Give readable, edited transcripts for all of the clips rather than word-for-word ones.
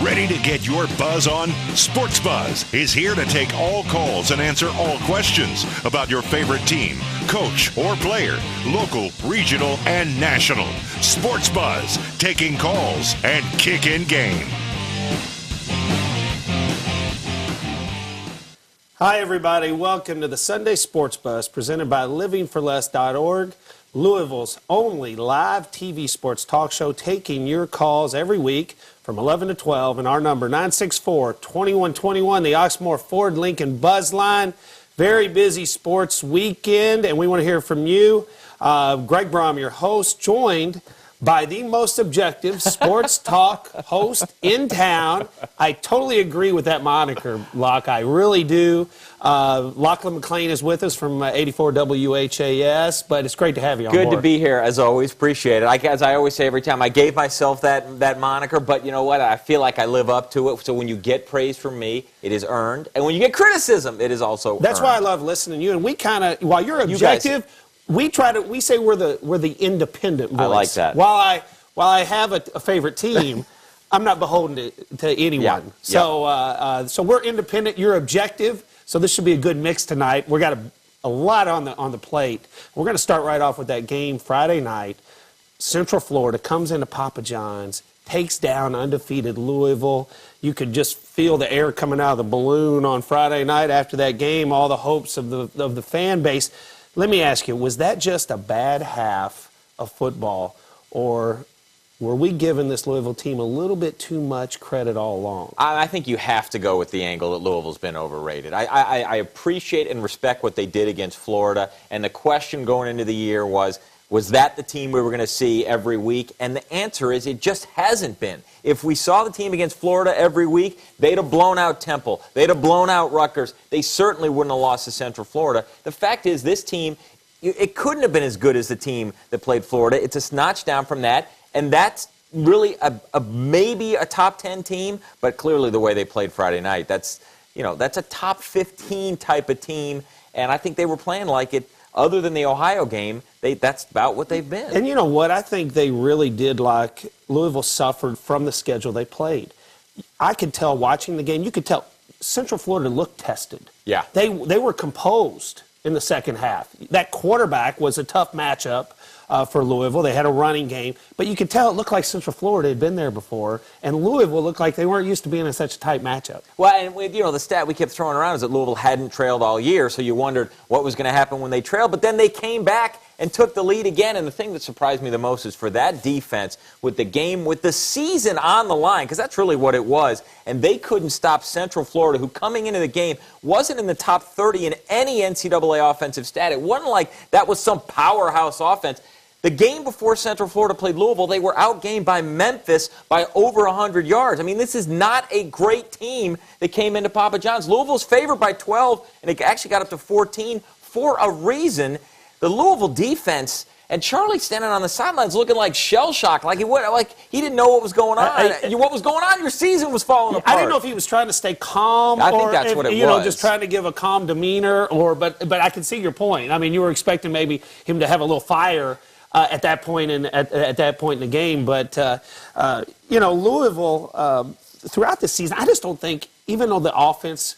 Ready to get your buzz on? Sports Buzz is here to take all calls and answer all questions about your favorite team, coach, or player, local, regional, and national. Sports Buzz, taking calls and kicking game. Hi, everybody. Welcome to the Sunday Sports Buzz presented by livingforless.org, Louisville's only live TV sports talk show, taking your calls every week from 11 to 12, and our number 964-2121, the Oxmoor Ford Lincoln Buzz Line. Very busy sports weekend, and we want to hear from you. Greg Brom, your host, joined by the most objective sports talk host in town. I totally agree with that moniker, Locke. I really do. Lachlan McLean is with us from 84 WHAS, but it's great to have you on board. Good to be here, as always. Appreciate it. As I always say every time, I gave myself that moniker, but you know what? I feel like I live up to it. So when you get praise from me, it is earned. And when you get criticism, it is also earned. That's why I love listening to you. And we kind of, while you're objective, we say we're the independent voice. I like that. While I have a favorite team, I'm not beholden to anyone. Yeah. So we're independent. You're objective. So this should be a good mix tonight. We got a lot on the plate. We're going to start right off with that game Friday night. Central Florida comes into Papa John's, takes down undefeated Louisville. You could just feel the air coming out of the balloon on Friday night after that game. All the hopes of the fan base. Let me ask you, was that just a bad half of football, or were we giving this Louisville team a little bit too much credit all along? I think you have to go with the angle that Louisville's been overrated. I appreciate and respect what they did against Florida, and the question going into the year was that the team we were going to see every week? And the answer is it just hasn't been. If we saw the team against Florida every week, they'd have blown out Temple. They'd have blown out Rutgers. They certainly wouldn't have lost to Central Florida. The fact is this team, it couldn't have been as good as the team that played Florida. It's a notch down from that, and that's really maybe a top 10 team, but clearly the way they played Friday night, that's a top 15 type of team, and I think they were playing like it. Other than the Ohio game, that's about what they've been. And you know what? I think they really did like Louisville suffered from the schedule they played. I could tell watching the game, you could tell Central Florida looked tested. Yeah. They were composed in the second half. That quarterback was a tough matchup for Louisville. They had a running game, but you could tell it looked like Central Florida had been there before, and Louisville looked like they weren't used to being in such a tight matchup. Well, and the stat we kept throwing around is that Louisville hadn't trailed all year, so you wondered what was going to happen when they trailed, but then they came back and took the lead again, and the thing that surprised me the most is for that defense with the game, with the season on the line, because that's really what it was, and they couldn't stop Central Florida, who coming into the game wasn't in the top 30 in any NCAA offensive stat. It wasn't like that was some powerhouse offense. The game before Central Florida played Louisville, they were outgained by Memphis by over 100 yards. I mean, this is not a great team that came into Papa John's. Louisville's favored by 12, and it actually got up to 14 for a reason. The Louisville defense, and Charlie standing on the sidelines looking like shell-shocked, like he didn't know what was going on. What was going on? Your season was falling apart. I didn't know if he was trying to stay calm. I think that's what it was. Just trying to give a calm demeanor, but I can see your point. I mean, you were expecting maybe him to have a little fire at that point in the game, but Louisville throughout the season, I just don't think, even though the offense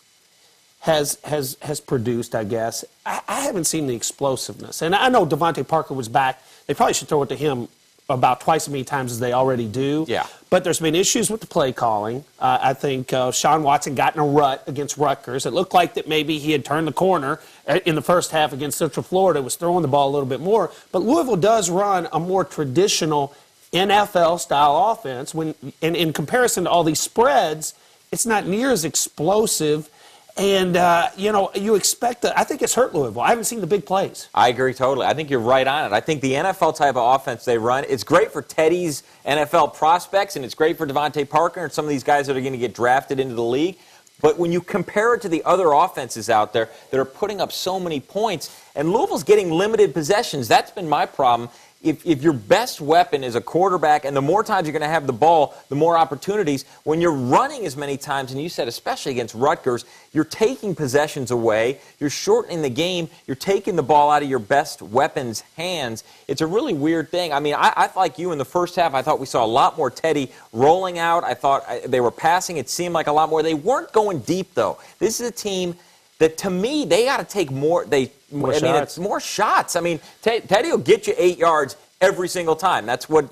has produced, I guess, I haven't seen the explosiveness. And I know Devontae Parker was back. They probably should throw it to him about twice as many times as they already do. Yeah. But there's been issues with the play calling. I think Sean Watson got in a rut against Rutgers. It looked like that maybe he had turned the corner in the first half against Central Florida, was throwing the ball a little bit more. But Louisville does run a more traditional NFL-style offense. And in comparison to all these spreads, it's not near as explosive. And, you expect that. I think it's hurt Louisville. I haven't seen the big plays. I agree totally. I think you're right on it. I think the NFL type of offense they run, it's great for Teddy's NFL prospects, and it's great for Devontae Parker and some of these guys that are going to get drafted into the league. But when you compare it to the other offenses out there that are putting up so many points, and Louisville's getting limited possessions, that's been my problem. if your best weapon is a quarterback, and the more times you're going to have the ball, the more opportunities. When you're running as many times, and you said especially against Rutgers, you're taking possessions away, you're shortening the game, you're taking the ball out of your best weapon's hands. It's a really weird thing. I mean, I like you in the first half, I thought we saw a lot more Teddy rolling out. I thought they were passing. It seemed like a lot more. They weren't going deep, though. This is a team that, to me, they got to take more. It's more shots. I mean, Teddy will get you 8 yards every single time. That's what,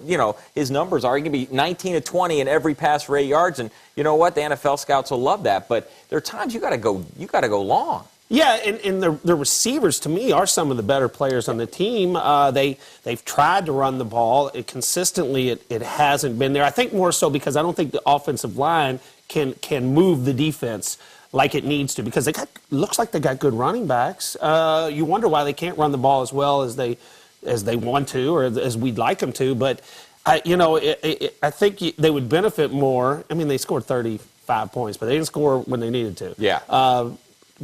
his numbers are. He can be 19 to 20 in every pass for 8 yards, and you know what? The NFL scouts will love that. But there are times you got to go long. Yeah, and the receivers, to me, are some of the better players on the team. They've tried to run the ball. Consistently, it hasn't been there. I think more so because I don't think the offensive line can move the defense like it needs to, because looks like they got good running backs. You wonder why they can't run the ball as well as they want to, or as we'd like them to. But I think they would benefit more. I mean, they scored 35 points, but they didn't score when they needed to. Yeah.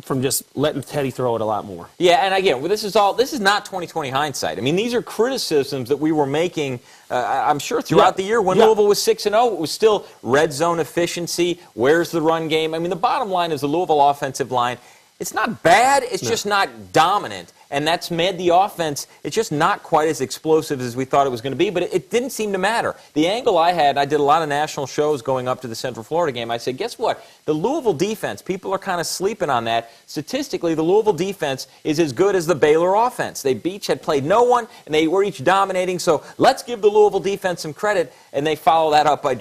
From just letting Teddy throw it a lot more. Yeah, and again, this is not 20/20 hindsight. I mean, these are criticisms that we were making, I'm sure, throughout the year. When Louisville was 6-0, it was still red zone efficiency. Where's the run game? I mean, the bottom line is the Louisville offensive line, it's not bad, it's just not dominant. And that's made the offense, it's just not quite as explosive as we thought it was going to be, but it didn't seem to matter. The angle I had, I did a lot of national shows going up to the Central Florida game. I said, guess what? The Louisville defense, people are kind of sleeping on that. Statistically, the Louisville defense is as good as the Baylor offense. They each had played no one, and they were each dominating, so let's give the Louisville defense some credit, and they follow that up by,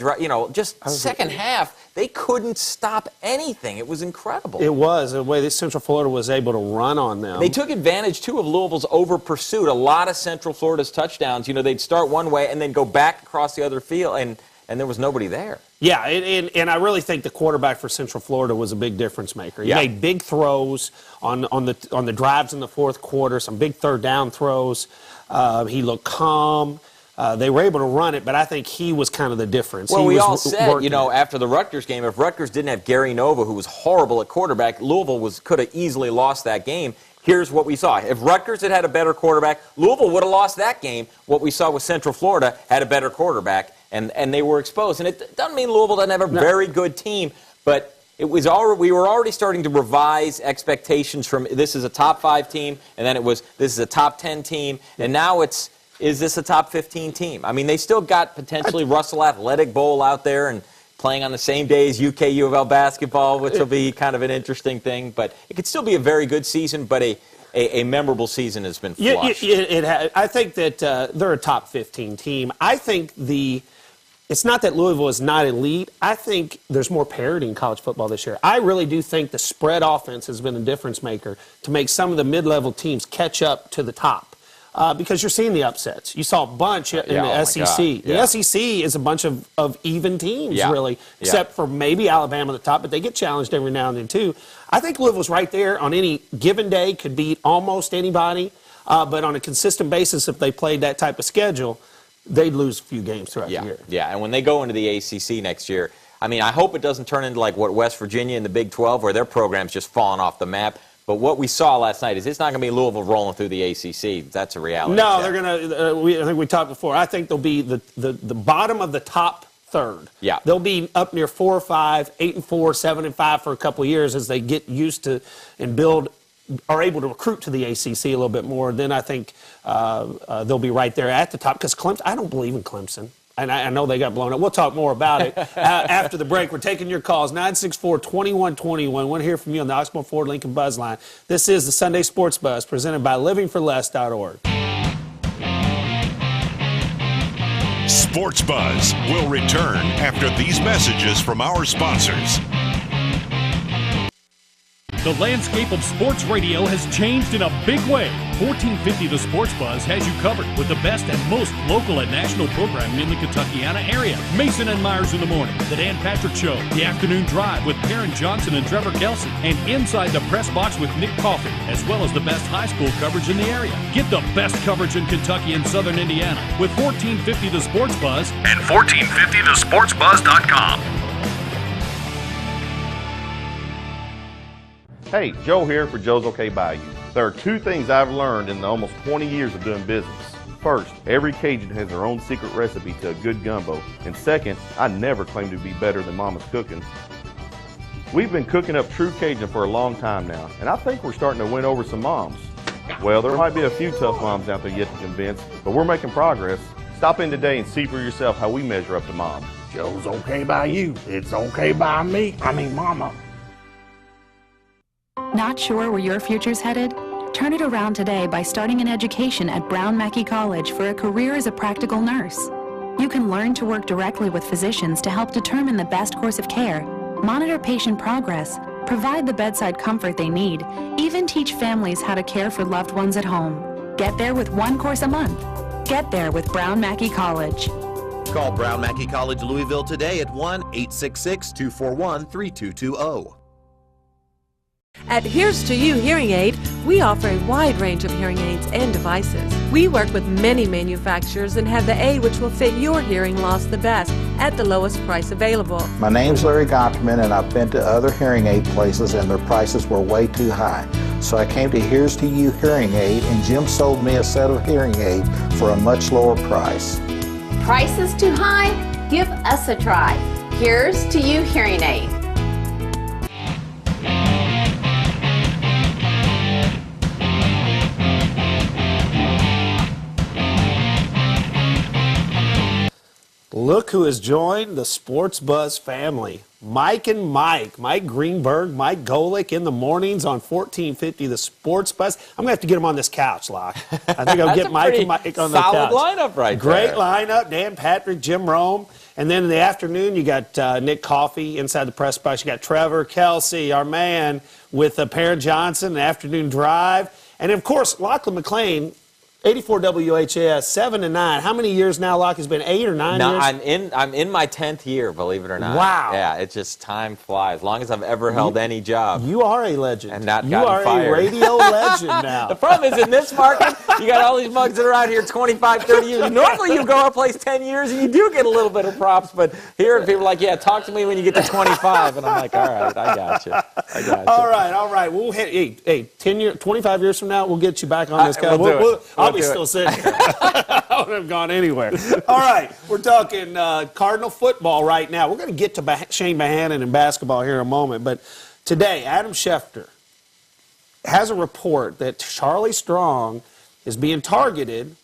second half. They couldn't stop anything. It was incredible. It was, the way that Central Florida was able to run on them. They took advantage, too, of Louisville's over-pursuit. A lot of Central Florida's touchdowns, they'd start one way and then go back across the other field, and there was nobody there. Yeah, and I really think the quarterback for Central Florida was a big difference maker. He made big throws on the drives in the fourth quarter, some big third down throws. He looked calm. They were able to run it, but I think he was kind of the difference. Well, we all said, after the Rutgers game, if Rutgers didn't have Gary Nova, who was horrible at quarterback, Louisville could have easily lost that game. Here's what we saw. If Rutgers had had a better quarterback, Louisville would have lost that game. What we saw with Central Florida had a better quarterback, and they were exposed. And it doesn't mean Louisville doesn't have a very good team, but we were already starting to revise expectations from this is a top 5 team, and then this is a top 10 team, and now is this a top 15 team? I mean, they still got potentially Russell Athletic Bowl out there and playing on the same day as UK U of L basketball, which will be kind of an interesting thing. But it could still be a very good season, but a memorable season has been flushed. I think that they're a top 15 team. I think it's not that Louisville is not elite. I think there's more parity in college football this year. I really do think the spread offense has been a difference maker to make some of the mid-level teams catch up to the top. Because you're seeing the upsets. You saw a bunch in the SEC. The SEC is a bunch of even teams, really, except for maybe Alabama at the top, but they get challenged every now and then, too. I think Louisville's right there on any given day, could beat almost anybody, but on a consistent basis, if they played that type of schedule, they'd lose a few games throughout the year. Yeah, and when they go into the ACC next year, I mean, I hope it doesn't turn into like what West Virginia and the Big 12, where their program's just falling off the map. But what we saw last night is it's not going to be Louisville rolling through the ACC. That's a reality. No, they're going to. I think we talked before. I think they'll be the bottom of the top third. Yeah. They'll be up near 4 or 5, 8-4, 7-5 for a couple of years as they get used to and are able to recruit to the ACC a little bit more. Then I think they'll be right there at the top because Clemson. I don't believe in Clemson. And I know they got blown up. We'll talk more about it after the break. We're taking your calls, 964-2121. Want to hear from you on the Oxmoor Ford Lincoln Buzz Line. This is the Sunday Sports Buzz presented by livingforless.org. Sports Buzz will return after these messages from our sponsors. The landscape of sports radio has changed in a big way. 1450 The Sports Buzz has you covered with the best and most local and national programming in the Kentuckiana area. Mason and Myers in the morning, The Dan Patrick Show, The Afternoon Drive with Perrin Johnson and Trevor Kelson, and Inside the Press Box with Nick Coffey, as well as the best high school coverage in the area. Get the best coverage in Kentucky and Southern Indiana with 1450 The Sports Buzz and 1450thesportsbuzz.com. Hey, Joe here for Joe's OK Bayou. There are 2 things I've learned in the almost 20 years of doing business. First, every Cajun has their own secret recipe to a good gumbo. And second, I never claim to be better than Mama's cooking. We've been cooking up true Cajun for a long time now, and I think we're starting to win over some moms. Well, there might be a few tough moms out there yet to convince, but we're making progress. Stop in today and see for yourself how we measure up to mom. Joe's okay by you. It's okay by me. I mean, Mama. Not sure where your future's headed? Turn it around today by starting an education at Brown Mackie College for a career as a practical nurse. You can learn to work directly with physicians to help determine the best course of care, monitor patient progress, provide the bedside comfort they need, even teach families how to care for loved ones at home. Get there with one course a month. Get there with Brown Mackie College. Call Brown Mackie College Louisville today at 1-866-241-3220. At Here's to You Hearing Aid, we offer a wide range of hearing aids and devices. We work with many manufacturers and have the aid which will fit your hearing loss the best at the lowest price available. My name's Larry Gotterman, and I've been to other hearing aid places, and their prices were way too high. So I came to Here's to You Hearing Aid, and Jim sold me a set of hearing aids for a much lower price. Prices too high? Give us a try. Here's to You Hearing Aid. Look who has joined the Sports Buzz family. Mike and Mike. Mike Greenberg, Mike Golick in the mornings on 1450 The Sports Buzz. I'm going to have to get him on this couch, Locke. I think I'll get Mike and Mike on the couch. Solid lineup right Great there. lineup. Dan Patrick, Jim Rome. And then in the afternoon, you got Nick Coffey inside the press box. You got Trevor Kelsey, our man, with Perrin Johnson, the afternoon drive. And, of course, Lachlan McLean, 84 WHS, 7 to 9. How many years now, Locke? Has been 8 or 9 years? I'm in my 10th year, believe it or not. Wow. Yeah, it's just time flies. As long as I've ever held any job. You are a legend. And not you gotten are fired. a radio legend now. The problem is in this market, you got all these mugs that are out here 25, 30 years. Normally you go a place 10 years and you do get a little bit of props, but here people are like, yeah, talk to me when you get to 25. And I'm like, all right, I got you. All right. We'll hit 25 years from now, we'll get you back on this guy. I'll be still sitting here. I wouldn't have gone anywhere. All right, we're talking Cardinal football right now. We're going to get to Shane Bohannon and basketball here in a moment, but today Adam Schefter has a report that Charlie Strong is being targeted,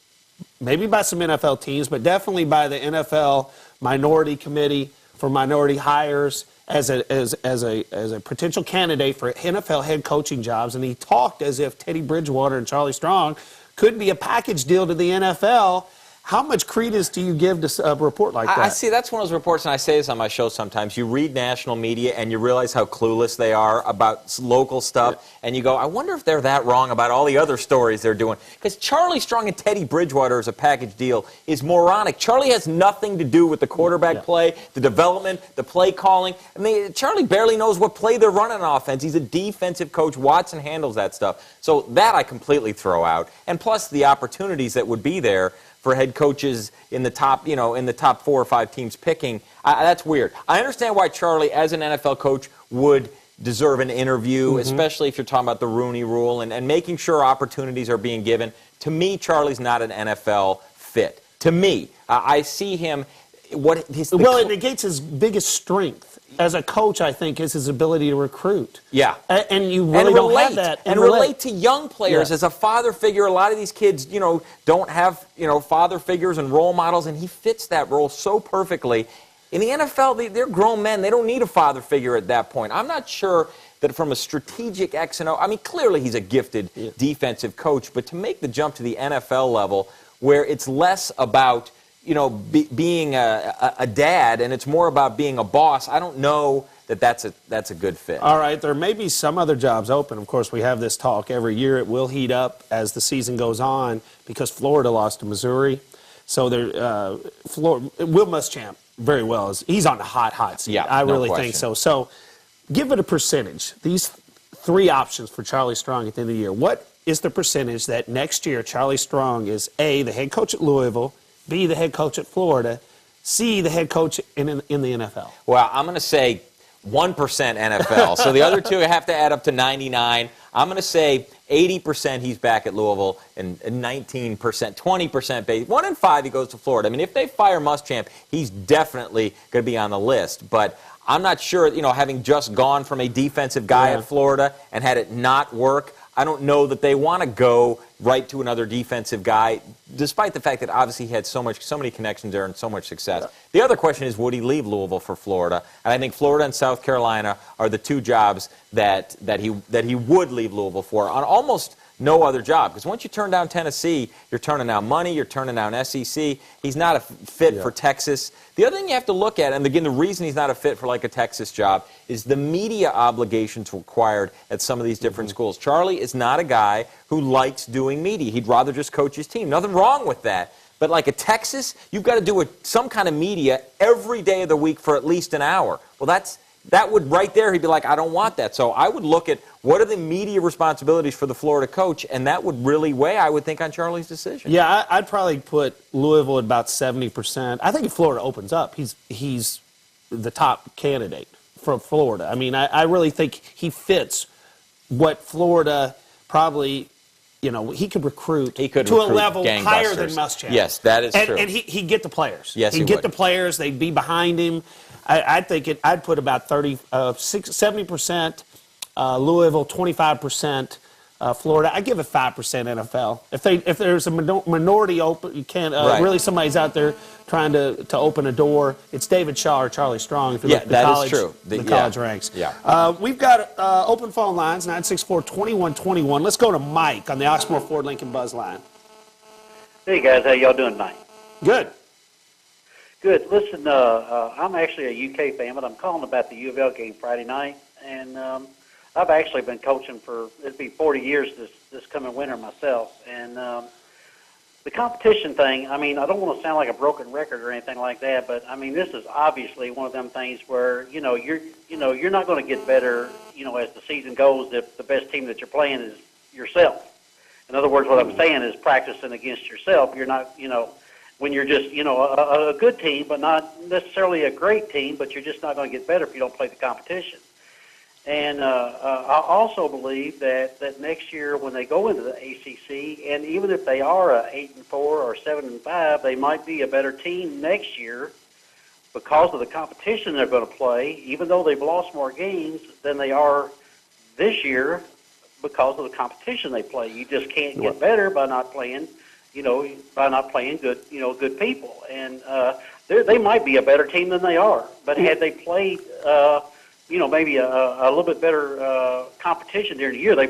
maybe by some NFL teams, but definitely by the NFL Minority Committee for Minority Hires as a potential candidate for NFL head coaching jobs, and he talked as if Teddy Bridgewater and Charlie Strong could be a package deal to the NFL. How much credence do you give to a report like that? I see, that's one of those reports, and I say this on my show sometimes. You read national media and you realize how clueless they are about local stuff, and you go, I wonder if they're that wrong about all the other stories they're doing. Because Charlie Strong and Teddy Bridgewater as a package deal is moronic. Charlie has nothing to do with the quarterback play, the development, the play calling. I mean, Charlie barely knows what play they're running on offense. He's a defensive coach. Watson handles that stuff. So that I completely throw out. And plus the opportunities that would be there for head coaches in the top, in the top 4 or 5 teams picking. That's weird. I understand why Charlie, as an NFL coach, would deserve an interview, especially if you're talking about the Rooney Rule and making sure opportunities are being given. To me, Charlie's not an NFL fit. To me, I see him. It negates his biggest strength as a coach, I think, is his ability to recruit. Yeah. And you really don't have that. And relate to young players as a father figure. A lot of these kids, don't have, father figures and role models, and he fits that role so perfectly. In the NFL, they're grown men. They don't need a father figure at that point. I'm not sure that from a strategic X and O, I mean, clearly he's a gifted defensive coach, but to make the jump to the NFL level where it's less about being a dad, and it's more about being a boss. I don't know that that's a good fit. All right, there may be some other jobs open. Of course, we have this talk every year. It will heat up as the season goes on because Florida lost to Missouri. So Will Muschamp very well he's on the hot seat. Yeah, I really question. think so. So give it a percentage. These 3 options for Charlie Strong at the end of the year. What is the percentage that next year Charlie Strong is A, the head coach at Louisville, B, the head coach at Florida, C, the head coach in the NFL? Well, I'm going to say 1% NFL. So the other two have to add up to 99. I'm going to say 80% he's back at Louisville and 19%, 20% base. 1 in 5 he goes to Florida. I mean, if they fire Muschamp, he's definitely going to be on the list. But I'm not sure, having just gone from a defensive guy at Florida and had it not work, I don't know that they want to go right to another defensive guy, despite the fact that obviously he had so many connections there and so much success. The other question is, would he leave Louisville for Florida? And I think Florida and South Carolina are the two jobs that he would leave Louisville for on almost no other job. Because once you turn down Tennessee, you're turning down money, you're turning down SEC. He's not a fit for Texas. The other thing you have to look at, and again, the reason he's not a fit for like a Texas job, is the media obligations required at some of these different schools. Charlie is not a guy who likes doing media. He'd rather just coach his team. Nothing wrong with that. But like a Texas, you've got to do some kind of media every day of the week for at least an hour. Well, that would right there, he'd be like, I don't want that. So I would look at what are the media responsibilities for the Florida coach, and that would really weigh, I would think, on Charlie's decision. Yeah, I'd probably put Louisville at about 70%. I think if Florida opens up, he's the top candidate for Florida. I mean, I really think he fits what Florida probably, he could recruit to a level higher than Muschamp. Yes, that is true. And he'd get the players. Yes, he'd get the players. They'd be behind him. I'd put about 70% Louisville, 25% Florida. I give it 5% NFL. If there's a minority open, you can't really somebody's out there trying to open a door. It's David Shaw or Charlie Strong. If you look at the college, is true. The college ranks. Yeah. We've got open phone lines 964-2121. Let's go to Mike on the Oxmoor Ford Lincoln Buzz line. Hey guys, how y'all doing tonight? Good. Good. Listen, I'm actually a UK fan, but I'm calling about the U of L game Friday night, and I've actually been coaching for, it'd be 40 years this coming winter myself, and the competition thing, I mean, I don't want to sound like a broken record or anything like that, but I mean, this is obviously one of them things where, you're not going to get better, as the season goes if the best team that you're playing is yourself. In other words, what I'm saying is practicing against yourself. You're not, when you're just, a good team, but not necessarily a great team, but you're just not going to get better if you don't play the competition. And I also believe that next year when they go into the ACC, and even if they are a 8-4 or 7-5, they might be a better team next year because of the competition they're going to play, even though they've lost more games than they are this year because of the competition they play. You just can't get better by not playing good people. And they might be a better team than they are. But had they played, maybe a little bit better competition during the year, they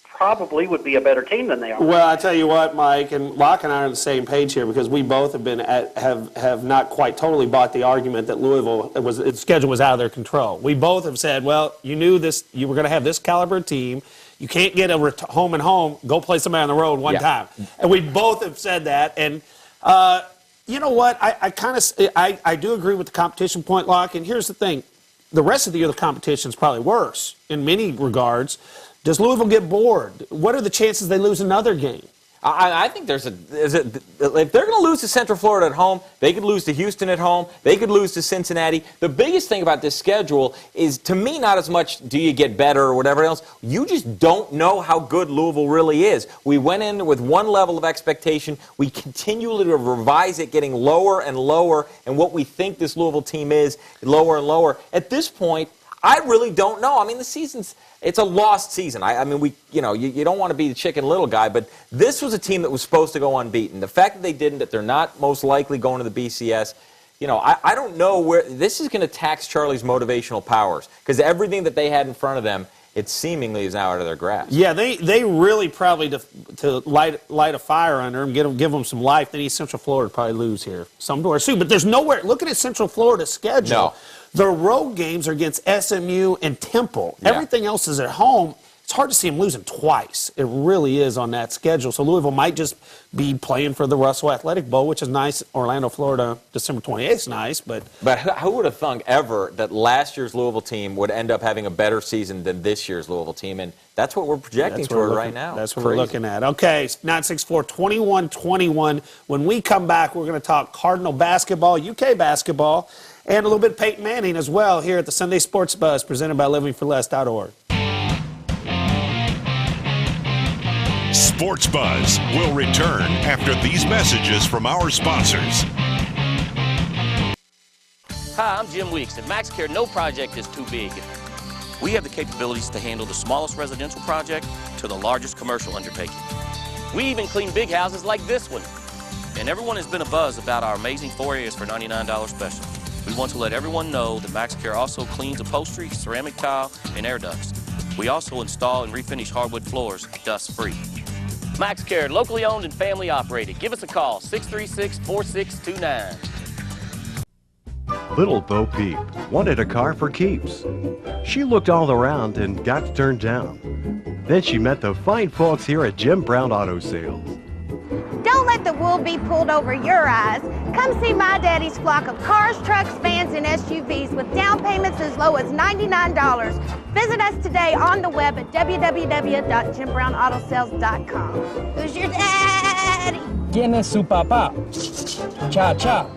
probably would be a better team than they are. Well, I tell you what, Mike, and Locke and I are on the same page here because we both have not quite totally bought the argument that Louisville, its schedule was out of their control. We both have said, well, you knew this, you were going to have this caliber team. You can't get a home and home, go play somebody on the road one time. And we both have said that. And you know what? I do agree with the competition point, Locke. And here's the thing. The rest of the year, the competition is probably worse in many regards. Does Louisville get bored? What are the chances they lose another game? I think if they're going to lose to Central Florida at home, they could lose to Houston at home, they could lose to Cincinnati. The biggest thing about this schedule is, to me, not as much do you get better or whatever else. You just don't know how good Louisville really is. We went in with one level of expectation. We continually revise it, getting lower and lower, and what we think this Louisville team is, lower and lower. At this point, I really don't know. I mean, it's a lost season. You don't want to be the chicken little guy, but this was a team that was supposed to go unbeaten. The fact that they didn't, that they're not most likely going to the BCS, I don't know where this is going to tax Charlie's motivational powers, because everything that they had in front of them, it seemingly is now out of their grasp. Yeah, they really probably to light a fire under them, give them some life. Then Central Florida would probably lose here somewhere soon. But there's nowhere. Looking at Central Florida's schedule, their road games are against SMU and Temple. Yeah. Everything else is at home. it's hard to see them losing twice. It really is on that schedule. So Louisville might just be playing for the Russell Athletic Bowl, which is nice. Orlando, Florida, December 28th is nice, but who would have thunk ever that last year's Louisville team would end up having a better season than this year's Louisville team? And that's what we're projecting toward right now. That's what we're looking at. Okay, 964-2121. When we come back, we're going to talk Cardinal basketball, UK basketball, and a little bit of Peyton Manning as well here at the Sunday Sports Buzz presented by livingforless.org. Sports Buzz will return after these messages from our sponsors. Hi, I'm Jim Weeks. At MaxCare, no project is too big. We have the capabilities to handle the smallest residential project to the largest commercial undertaking. We even clean big houses like this one. And everyone has been abuzz about our amazing 4 areas for $99 special. We want to let everyone know that MaxCare also cleans upholstery, ceramic tile, and air ducts. We also install and refinish hardwood floors dust-free. MaxCare, locally owned and family operated. Give us a call, 636-4629. Little Bo Peep wanted a car for keeps. She looked all around and got turned down. Then she met the fine folks here at Jim Brown Auto Sales. Don't let the wool be pulled over your eyes. Come see my daddy's flock of cars, trucks, vans, and SUVs with down payments as low as $99. Visit us today on the web at www.jimbrownAutosales.com. Who's your daddy? ¿Quién es su papá? Cha cha.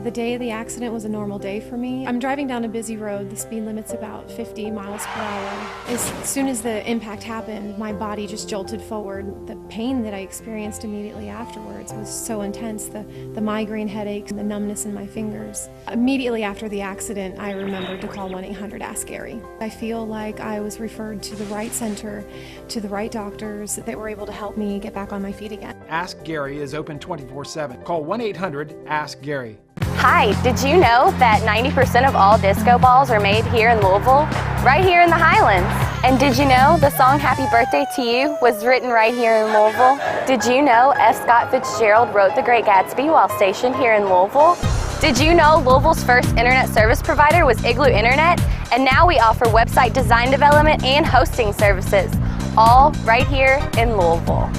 The day of the accident was a normal day for me. I'm driving down a busy road. The speed limit's about 50 miles per hour. As soon as the impact happened, my body just jolted forward. The pain that I experienced immediately afterwards was so intense, the migraine headaches and the numbness in my fingers. Immediately after the accident, I remembered to call 1-800-ASK-GARY. I feel like I was referred to the right center, to the right doctors that were able to help me get back on my feet again. Ask Gary is open 24/7. Call 1-800-ASK-GARY. Hi, did you know that 90% of all disco balls are made here in Louisville? Right here in the Highlands. And did you know the song Happy Birthday to You was written right here in Louisville? Did you know F. Scott Fitzgerald wrote The Great Gatsby while stationed here in Louisville? Did you know Louisville's first internet service provider was Igloo Internet? And now we offer website design development and hosting services, all right here in Louisville.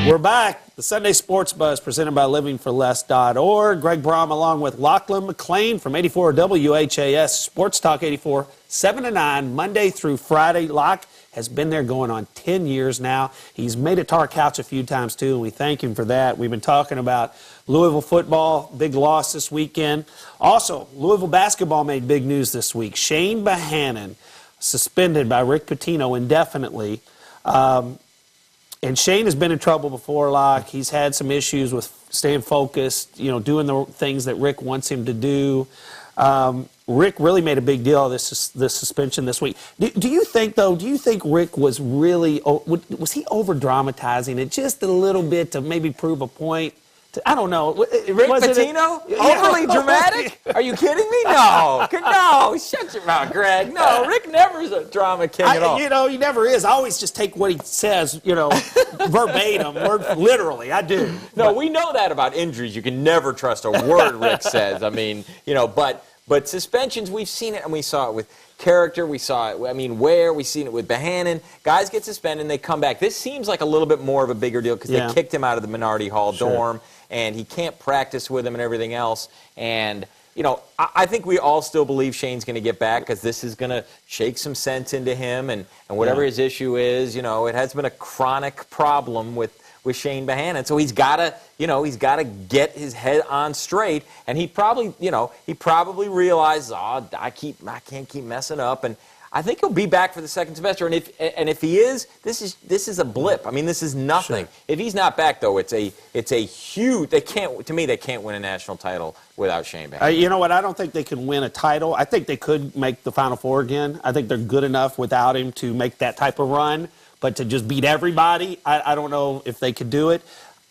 We're back. The Sunday Sports Buzz presented by livingforless.org. Greg Brom along with Lachlan McLean from 84 WHAS Sports Talk 84, 7 to 9, Monday through Friday. Lach has been there going on 10 years now. He's made it to our couch a few times too, and we thank him for that. We've been talking about Louisville football, big loss this weekend. Also, Louisville basketball made big news this week. Shane Behannon suspended by Rick Pitino indefinitely. And Shane has been in trouble before, like he's had some issues with staying focused, doing the things that Rick wants him to do. Rick really made a big deal of this suspension this week. Do you think Rick was really, was he over-dramatizing it just a little bit to maybe prove a point? I don't know. Rick Pitino? Overly dramatic? Are you kidding me? No. No, shut your mouth, Greg. No, Rick never is a drama king at all. He never is. I always just take what he says, verbatim, literally. I do. No, we know that about injuries. You can never trust a word Rick says. I mean, but suspensions, we've seen it, and we saw it with Character. We saw it, we've seen it with Behannon. Guys get suspended, and they come back. This seems like a little bit more of a bigger deal because they kicked him out of the Minardi Hall dorm, and he can't practice with him and everything else. And, I think we all still believe Shane's going to get back because this is going to shake some sense into him, and whatever his issue is, it has been a chronic problem with Shane Behannon. So he's got to get his head on straight, and he probably realizes, I can't keep messing up, and I think he'll be back for the second semester. And if he is, this is a blip. I mean, this is nothing. Sure. If he's not back, though, it's a huge. They can't win a national title without Shane Behannon. You know what? I don't think they can win a title. I think they could make the Final Four again. I think they're good enough without him to make that type of run. But to just beat everybody, I don't know if they could do it.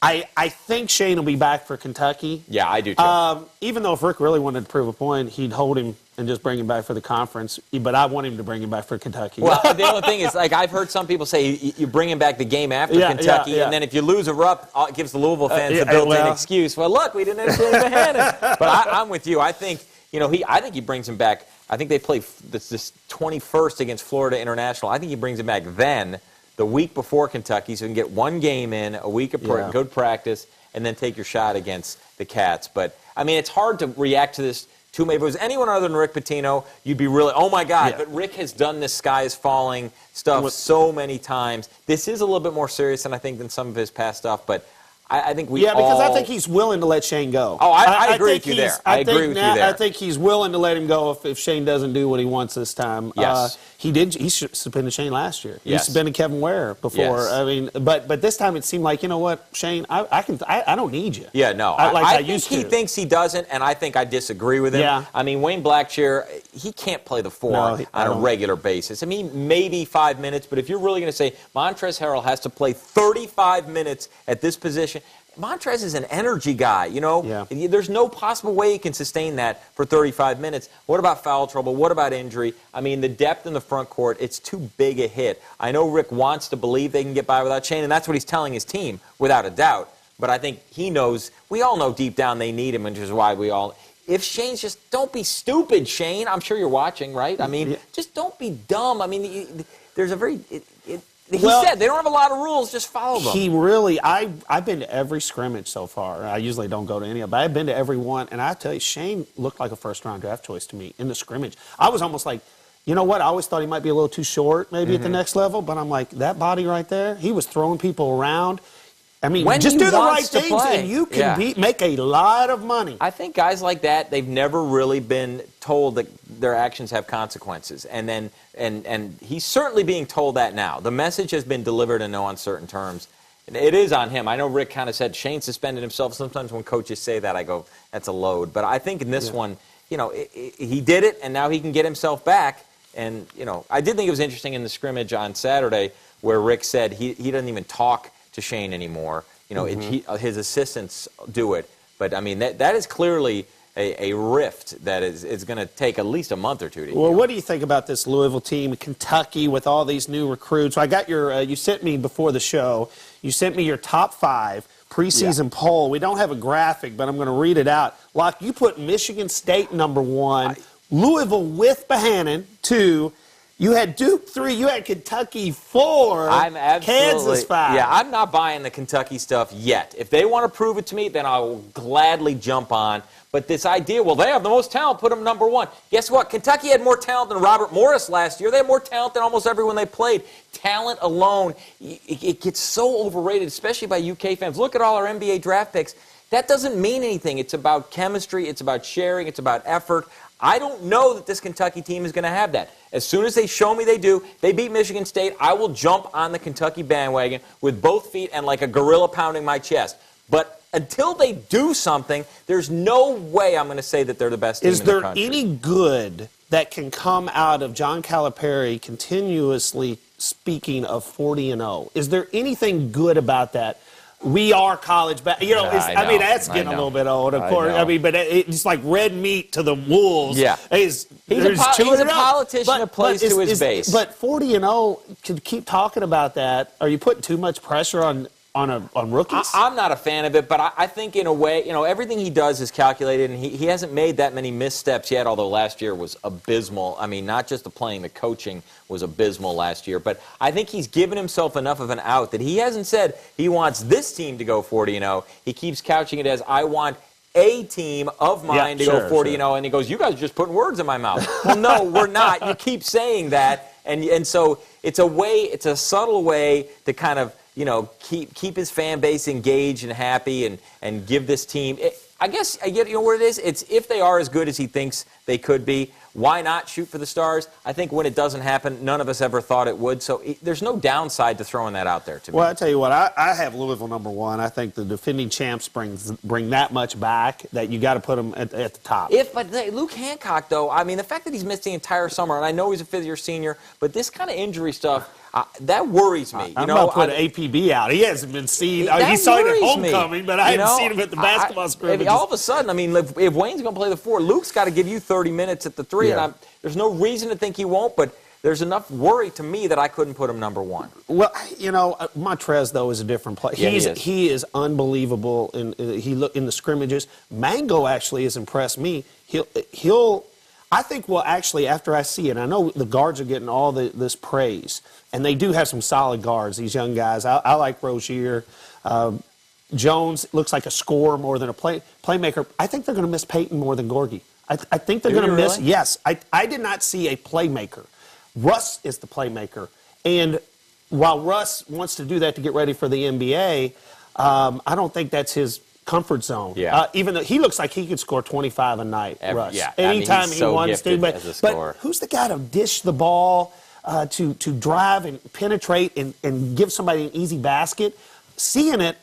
I think Shane will be back for Kentucky. Yeah, I do too. Even though if Rick really wanted to prove a point, he'd hold him and just bring him back for the conference. But I want him to bring him back for Kentucky. Well, the only thing is, like, I've heard some people say you bring him back the game after Kentucky, and then if you lose a rup, it gives the Louisville fans the built-in excuse. Well, look, we didn't have Shane Behanan. But I'm with you. I think, I think he brings him back. I think they play this 21st against Florida International. I think he brings him back then, the week before Kentucky, so he can get one game in, a week of good practice, and then take your shot against the Cats. But, I mean, it's hard to react to this too much. If it was anyone other than Rick Pitino, you'd be really, oh, my God. But Rick has done this sky is falling stuff so many times. This is a little bit more serious than I think than some of his past stuff, but I think we because I think he's willing to let Shane go. Oh, I agree with you there. I agree with you there. I think he's willing to let him go if Shane doesn't do what he wants this time. Yes. He suspended Shane last year. Yes. He suspended Kevin Ware before. Yes. I mean, but this time it seemed like, you know what, Shane, I don't need you. Yeah, no. I think he thinks he doesn't, and I think I disagree with him. Yeah. I mean, Wayne Blackshear, he can't play the 4 on a regular basis. I mean, maybe 5 minutes, but if you're really going to say Montrezl Harrell has to play 35 minutes at this position, Montrez is an energy guy, There's no possible way he can sustain that for 35 minutes. What about foul trouble? What about injury? I mean, the depth in the front court, it's too big a hit. I know Rick wants to believe they can get by without Shane, and that's what he's telling his team, without a doubt. But I think he knows, we all know deep down they need him, which is why if Shane's just, don't be stupid, Shane. I'm sure you're watching, right? I mean, just don't be dumb. I mean, there's a very... He said they don't have a lot of rules, just follow them. He really, I've been to every scrimmage so far. I usually don't go to any of them, but I've been to every one, and I tell you, Shane looked like a first-round draft choice to me in the scrimmage. I was almost like, you know what, I always thought he might be a little too short maybe at the next level, but I'm like, that body right there, he was throwing people around. I mean, just do the right things, and you can make a lot of money. I think guys like that, they've never really been told that their actions have consequences. And he's certainly being told that now. The message has been delivered in no uncertain terms. And it is on him. I know Rick kind of said Shane suspended himself. Sometimes when coaches say that, I go, that's a load. But I think in this one, he did it, and now he can get himself back. And, I did think it was interesting in the scrimmage on Saturday where Rick said he doesn't even talk to Shane anymore. His assistants do it. But, I mean, that is clearly a rift that is going to take at least a month or two to heal. Well, what do you think about this Louisville team, Kentucky, with all these new recruits? I got your, you sent me before the show, you sent me your top 5 preseason poll. We don't have a graphic, but I'm going to read it out. Locke, you put Michigan State number 1, Louisville with Behanan 2, you had Duke 3, you had Kentucky 4, Kansas 5. Yeah, I'm not buying the Kentucky stuff yet. If they want to prove it to me, then I will gladly jump on. But this idea, well, they have the most talent, put them number 1. Guess what? Kentucky had more talent than Robert Morris last year. They had more talent than almost everyone they played. Talent alone, it gets so overrated, especially by UK fans. Look at all our NBA draft picks. That doesn't mean anything. It's about chemistry. It's about sharing. It's about effort. I don't know that this Kentucky team is going to have that. As soon as they show me they do, they beat Michigan State, I will jump on the Kentucky bandwagon with both feet and like a gorilla pounding my chest. But until they do something, there's no way I'm going to say that they're the best team in the country. Is there any good that can come out of John Calipari continuously speaking of 40-0? Is there anything good about that? We are college back. I mean, that's getting a little bit old, of course. I mean, but it's like red meat to the wolves. Yeah. He's a politician that plays to his base. But 40-0, to keep talking about that, are you putting too much pressure on rookies? I'm not a fan of it, but I think in a way, everything he does is calculated, and he hasn't made that many missteps yet, although last year was abysmal. I mean, not just the playing, the coaching was abysmal last year. But I think he's given himself enough of an out that he hasn't said he wants this team to go 40-0. He keeps couching it as, I want a team of mine to go 40-0, and he goes, you guys are just putting words in my mouth. Well, no, we're not. You keep saying that, and so it's a subtle way to kind of, keep his fan base engaged and happy and give this team. I guess I get what it is. It's if they are as good as he thinks they could be, why not shoot for the stars? I think when it doesn't happen, none of us ever thought it would. So there's no downside to throwing that out there to me. Well, I tell you what, I have Louisville number 1. I think the defending champs bring that much back that you got to put them at the top. But Luke Hancock, though, I mean, the fact that he's missed the entire summer, and I know he's a fifth-year senior, but this kind of injury stuff, That worries me. I'm about to put APB out. He hasn't been seen. He saw him at homecoming, but I haven't seen him at the basketball scrimmage. All of a sudden, I mean, if Wayne's going to play the 4, Luke's got to give you 30 minutes at the 3, and there's no reason to think he won't, but there's enough worry to me that I couldn't put him number 1. Well, Montrez, though, is a different player. Yeah, he is unbelievable in the scrimmages. Mango actually has impressed me. I think, actually, after I see it, I know the guards are getting all this praise, and they do have some solid guards, these young guys. I like Rozier. Jones looks like a scorer more than a playmaker. I think they're going to miss Peyton more than Gorgie. I think they're going to miss. Really? Yes. I did not see a playmaker. Russ is the playmaker. And while Russ wants to do that to get ready for the NBA, I don't think that's his comfort zone. Yeah. Even though he looks like he could score 25 a night, Russ. Yeah. Anytime he wants to. But who's the guy to dish the ball, to drive and penetrate and give somebody an easy basket? Seeing it,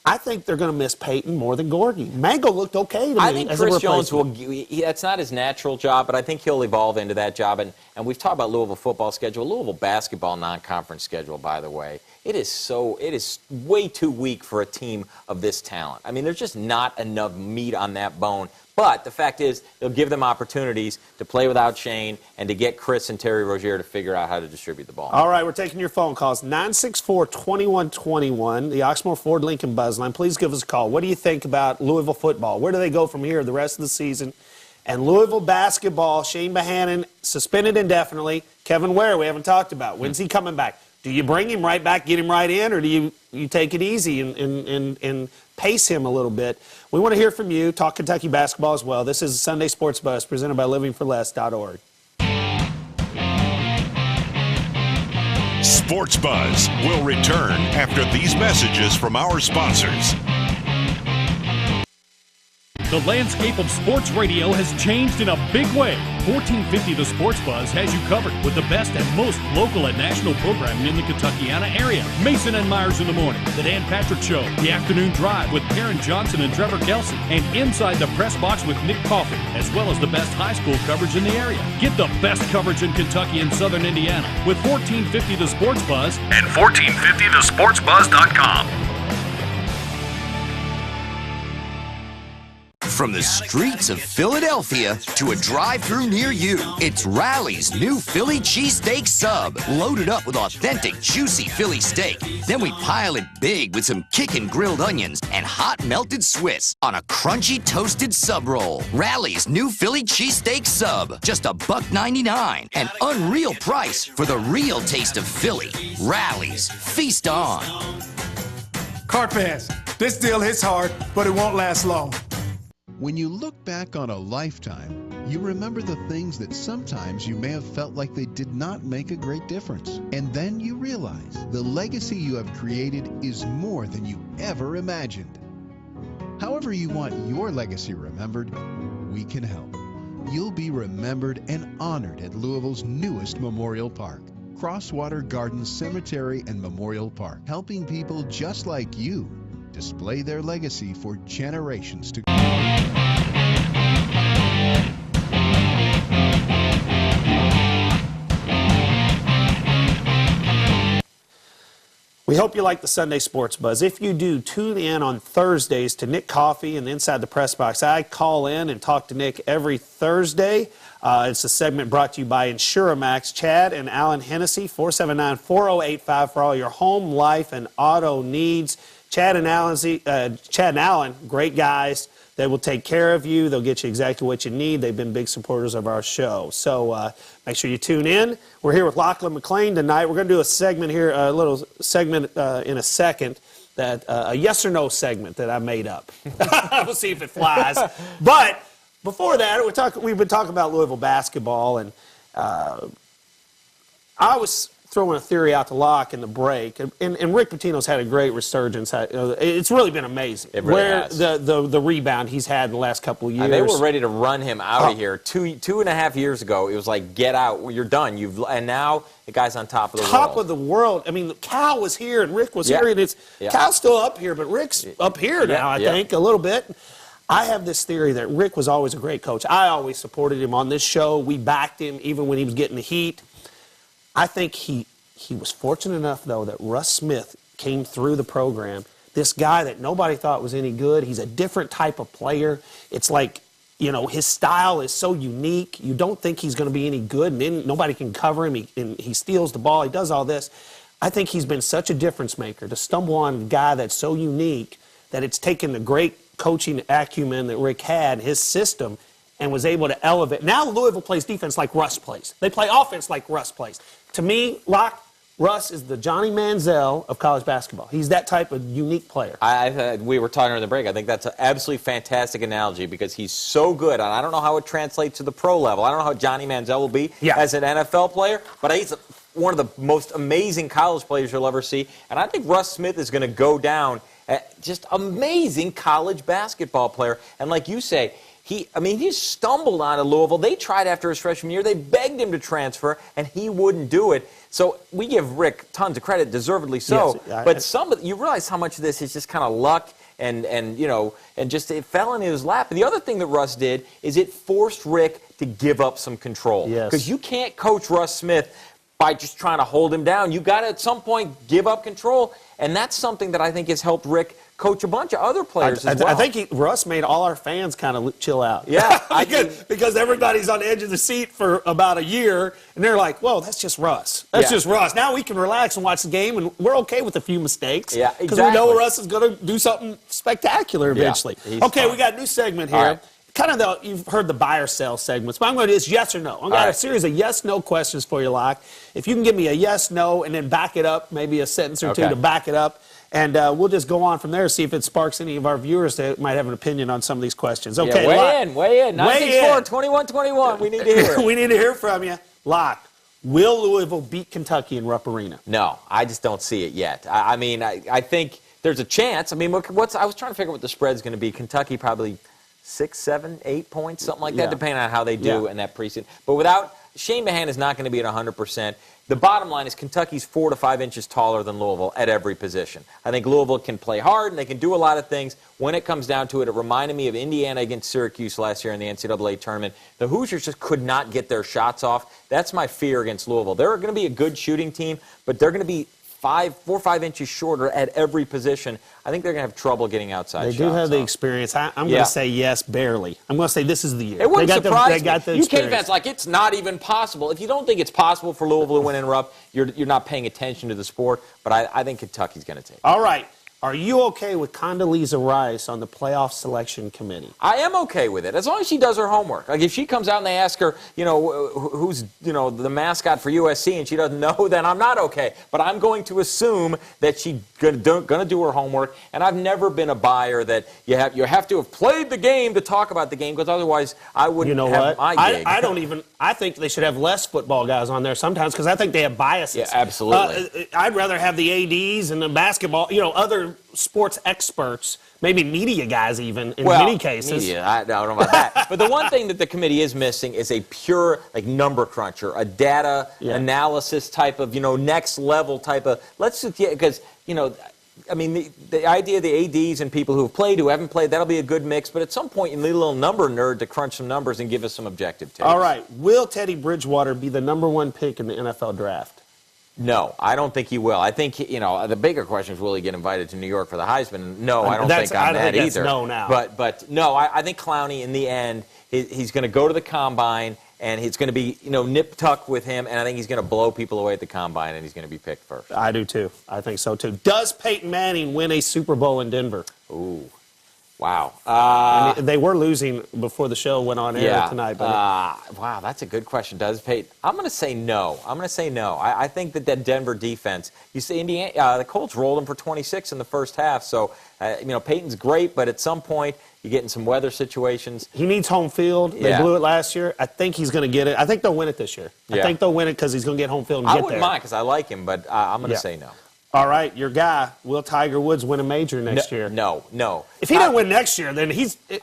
I think they're going to miss Peyton more than Gorgie. Mango looked okay to me. I think Chris Jones that's not his natural job, but I think he'll evolve into that job. And we've talked about Louisville football schedule, Louisville basketball non-conference schedule, by the way. It is way too weak for a team of this talent. I mean, there's just not enough meat on that bone. But the fact is, they'll give them opportunities to play without Shane and to get Chris and Terry Rozier to figure out how to distribute the ball. All right, we're taking your phone calls. 964-2121, the Oxmoor Ford Lincoln Buzzline. Please give us a call. What do you think about Louisville football? Where do they go from here the rest of the season? And Louisville basketball, Shane Bohannon suspended indefinitely. Kevin Ware, we haven't talked about. When's he coming back? Do you bring him right back, get him right in, or do you take it easy and pace him a little bit? We want to hear from you. Talk Kentucky basketball as well. This is Sunday Sports Buzz presented by livingforless.org. Sports Buzz will return after these messages from our sponsors. The landscape of sports radio has changed in a big way. 1450 The Sports Buzz has you covered with the best and most local and national programming in the Kentuckiana area. Mason and Myers in the morning, The Dan Patrick Show, The Afternoon Drive with Perrin Johnson and Trevor Kelsey, and Inside the Press Box with Nick Coffey, as well as the best high school coverage in the area. Get the best coverage in Kentucky and Southern Indiana with 1450 The Sports Buzz and 1450thesportsbuzz.com. From the streets of Philadelphia to a drive-thru near you, it's Rally's new Philly cheesesteak sub, loaded up with authentic, juicy Philly steak. Then we pile it big with some kickin' grilled onions and hot melted Swiss on a crunchy toasted sub roll. Rally's new Philly cheesesteak sub, just $1.99, an unreal price for the real taste of Philly. Rally's, feast on. Cart fans, this deal hits hard, but it won't last long. When you look back on a lifetime, you remember the things that sometimes you may have felt like they did not make a great difference. And then you realize the legacy you have created is more than you ever imagined. However you want your legacy remembered, we can help. You'll be remembered and honored at Louisville's newest memorial park, Crosswater Gardens Cemetery and Memorial Park, helping people just like you display their legacy for generations to come. We hope you like the Sunday Sports Buzz. If you do, tune in on Thursdays to Nick Coffey and Inside the Press Box. I call in and talk to Nick every Thursday. It's a segment brought to you by Insuramax. Chad and Alan Hennessy, 479-4085 for all your home, life, and auto needs. Chad and Alan, great guys. They will take care of you. They'll get you exactly what you need. They've been big supporters of our show. So make sure you tune in. We're here with Lachlan McLean tonight. We're going to do a segment here, a little segment in a second, that a yes or no segment that I made up. We'll see if it flies. But before that, we've been talking about Louisville basketball, and I was throwing a theory out to Locke in the break, and Rick Pitino's had a great resurgence. It's really been amazing. It really has. The rebound he's had in the last couple of years. They were ready to run him out of here. Two and a half years ago, it was like, get out, you're done. And now the guy's on top of the world. Top of the world. I mean, Cal was here and Rick was here, and Cal's still up here, but Rick's up here now, I think, a little bit. I have this theory that Rick was always a great coach. I always supported him on this show. We backed him even when he was getting the heat. I think he He was fortunate enough, though, that Russ Smith came through the program. This guy that nobody thought was any good. He's a different type of player. It's like, you know, his style is so unique. You don't think he's going to be any good, and then nobody can cover him. He steals the ball. He does all this. I think he's been such a difference maker to stumble on a guy that's so unique that it's taken the great coaching acumen that Rick had, his system, and was able to elevate. Now Louisville plays defense like Russ plays. They play offense like Russ plays. To me, Locke, Russ is the Johnny Manziel of college basketball. He's that type of unique player. We were talking during the break. I think that's an absolutely fantastic analogy because he's so good. And I don't know how it translates to the pro level. I don't know how Johnny Manziel will be as an NFL player, but he's one of the most amazing college players you'll ever see. And I think Russ Smith is going to go down as just amazing college basketball player. And like you say, he stumbled onto Louisville. They tried after his freshman year. They begged him to transfer, and he wouldn't do it. So we give Rick tons of credit, deservedly so. Yes, but you realize how much of this is just kind of luck and just it fell into his lap. And the other thing that Russ did is it forced Rick to give up some control. Because you can't coach Russ Smith by just trying to hold him down. You got to, at some point, give up control. And that's something that I think has helped Rick coach a bunch of other players as well. I think Russ made all our fans kind of chill out. Yeah. because everybody's on the edge of the seat for about a year, and they're like, whoa, that's just Russ. That's just Russ. Now we can relax and watch the game, and we're okay with a few mistakes. Yeah, because we know Russ is going to do something spectacular eventually. Yeah, okay, we got a new segment here. Right. Kind of you've heard the buy or sell segments, but I'm going to do this yes or no. I'm going to have a series of yes/no questions for you, Locke. If you can give me a yes, no, and then back it up, maybe a sentence or two to back it up, and we'll just go on from there, see if it sparks any of our viewers that might have an opinion on some of these questions. Okay, weigh in. 964-2121. We need to hear it. We need to hear from you. Locke, will Louisville beat Kentucky in Rupp Arena? No, I just don't see it yet. I think there's a chance. I mean, I was trying to figure out what the spread's going to be. Kentucky probably 6, 7, 8 points, something like that, depending on how they do in that preseason. But without Shane Mahan is not going to be at 100%. The bottom line is Kentucky's 4 to 5 inches taller than Louisville at every position. I think Louisville can play hard and they can do a lot of things. When it comes down to it, it reminded me of Indiana against Syracuse last year in the NCAA tournament. The Hoosiers just could not get their shots off. That's my fear against Louisville. They're going to be a good shooting team, but they're going to be 4 or 5 inches shorter at every position. I think they're going to have trouble getting outside shots. They do have the experience. I'm going to say yes, barely. I'm going to say this is the year. It wouldn't surprise me. The UK fans like it's not even possible. If you don't think it's possible for Louisville to win in Rupp, you're not paying attention to the sport. But I think Kentucky's going to take it. All right. Are you okay with Condoleezza Rice on the playoff selection committee? I am okay with it, as long as she does her homework. Like, if she comes out and they ask her, who's, the mascot for USC, and she doesn't know, then I'm not okay. But I'm going to assume that she's going to do her homework, and I've never been a buyer that you have to have played the game to talk about the game, because otherwise I wouldn't have my gig. I think they should have less football guys on there sometimes, because I think they have biases. Yeah, absolutely. I'd rather have the ADs and the basketball, other sports experts, maybe media guys even, in many cases. Media, I don't know about that. But the one thing that the committee is missing is a pure number cruncher, a data analysis type of, next level type of, because, the idea of the ADs and people who have played, who haven't played, that'll be a good mix. But at some point, you need a little number nerd to crunch some numbers and give us some objective takes. All right. Will Teddy Bridgewater be the #1 pick in the NFL draft? No, I don't think he will. I think, the bigger question is, will he get invited to New York for the Heisman? No, I don't think on that either. No now. But no, I think Clowney, in the end, he's going to go to the Combine, and it's going to be, nip-tuck with him, and I think he's going to blow people away at the Combine, and he's going to be picked first. I do, too. I think so, too. Does Peyton Manning win a Super Bowl in Denver? Ooh. Wow. They were losing before the show went on air tonight. But wow, that's a good question. Does Peyton? I'm going to say no. I think that Denver defense, you see, the Colts rolled them for 26 in the first half. So, Peyton's great, but at some point, you get in some weather situations. He needs home field. They blew it last year. I think he's going to get it. I think they'll win it this year. I think they'll win it because he's going to get home field and get there. I wouldn't mind because I like him, but I'm going to say no. All right, your guy, will Tiger Woods win a major next year? No. If he doesn't win next year, then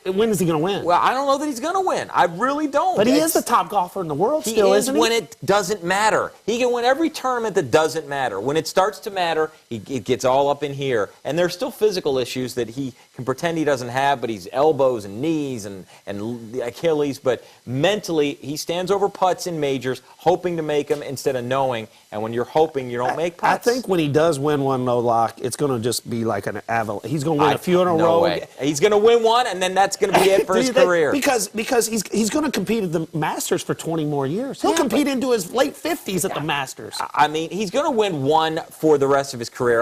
when is he going to win? Well, I don't know that he's going to win. I really don't. But he is the top golfer in the world still, isn't he? When it doesn't matter. He can win every tournament that doesn't matter. When it starts to matter, it gets all up in here. And there's still physical issues that he can pretend he doesn't have, but he's elbows and knees and the Achilles. But mentally, he stands over putts in majors, hoping to make them instead of knowing. And when you're hoping, you don't make putts. I think when he does win one, though, Locke, it's going to just be like an avalanche. He's going to win a few in a row. No way. He's going to win one, and then that's going to be it for his career. Because he's going to compete at the Masters for 20 more years. He'll compete into his late 50s at the Masters. I mean, he's going to win one for the rest of his career.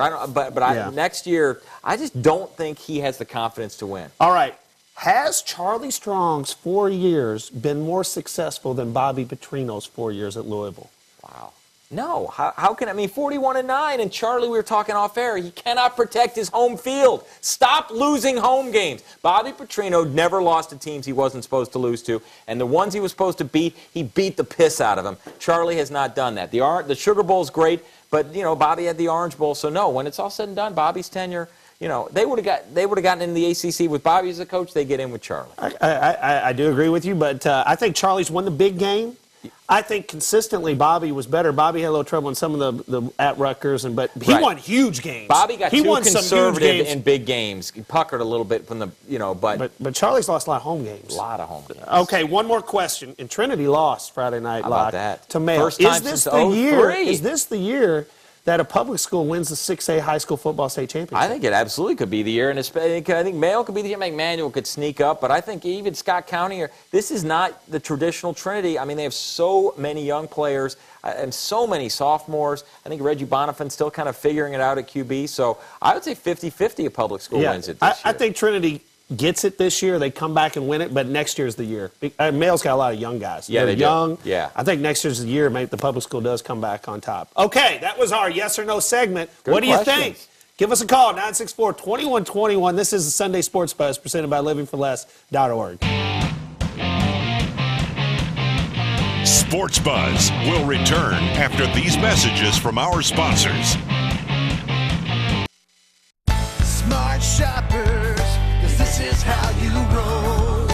Next year, I just don't think he has the confidence to win. All right. Has Charlie Strong's 4 years been more successful than Bobby Petrino's 4 years at Louisville? Wow. No. How can 41-9, and Charlie, we were talking off air, he cannot protect his home field. Stop losing home games. Bobby Petrino never lost to teams he wasn't supposed to lose to, and the ones he was supposed to beat, he beat the piss out of them. Charlie has not done that. The Sugar Bowl's great, but Bobby had the Orange Bowl, so no, when it's all said and done, Bobby's tenure, they would have gotten in the ACC with Bobby as a coach. They get in with Charlie. I do agree with you, but I think Charlie's won the big game. I think consistently Bobby was better. Bobby had a little trouble in some of the at Rutgers, but he won huge games. Bobby got too conservative in big games. He puckered a little bit from but Charlie's lost a lot of home games. A lot of home games. Okay, one more question. And Trinity lost Friday night. How about that? To Mayo. First time since 2003. Is this the year that a public school wins the 6A high school football state championship? I think it absolutely could be the year, and I think Mayo could be the year. McManuel could sneak up, but I think even Scott County, this is not the traditional Trinity. I mean, they have so many young players and so many sophomores. I think Reggie Bonifan's still kind of figuring it out at QB, so I would say 50-50 a public school wins it this year. I think Trinity gets it this year. They come back and win it, but next year's the year. Mayo's got a lot of young guys. Yeah, They're young. Yeah. I think next year's the year. Maybe the public school does come back on top. Okay, that was our yes or no segment. What do you think? Give us a call, 964-2121. This is the Sunday Sports Buzz presented by livingforless.org. Sports Buzz will return after these messages from our sponsors. Smart shoppers, 'cause this is how you roll.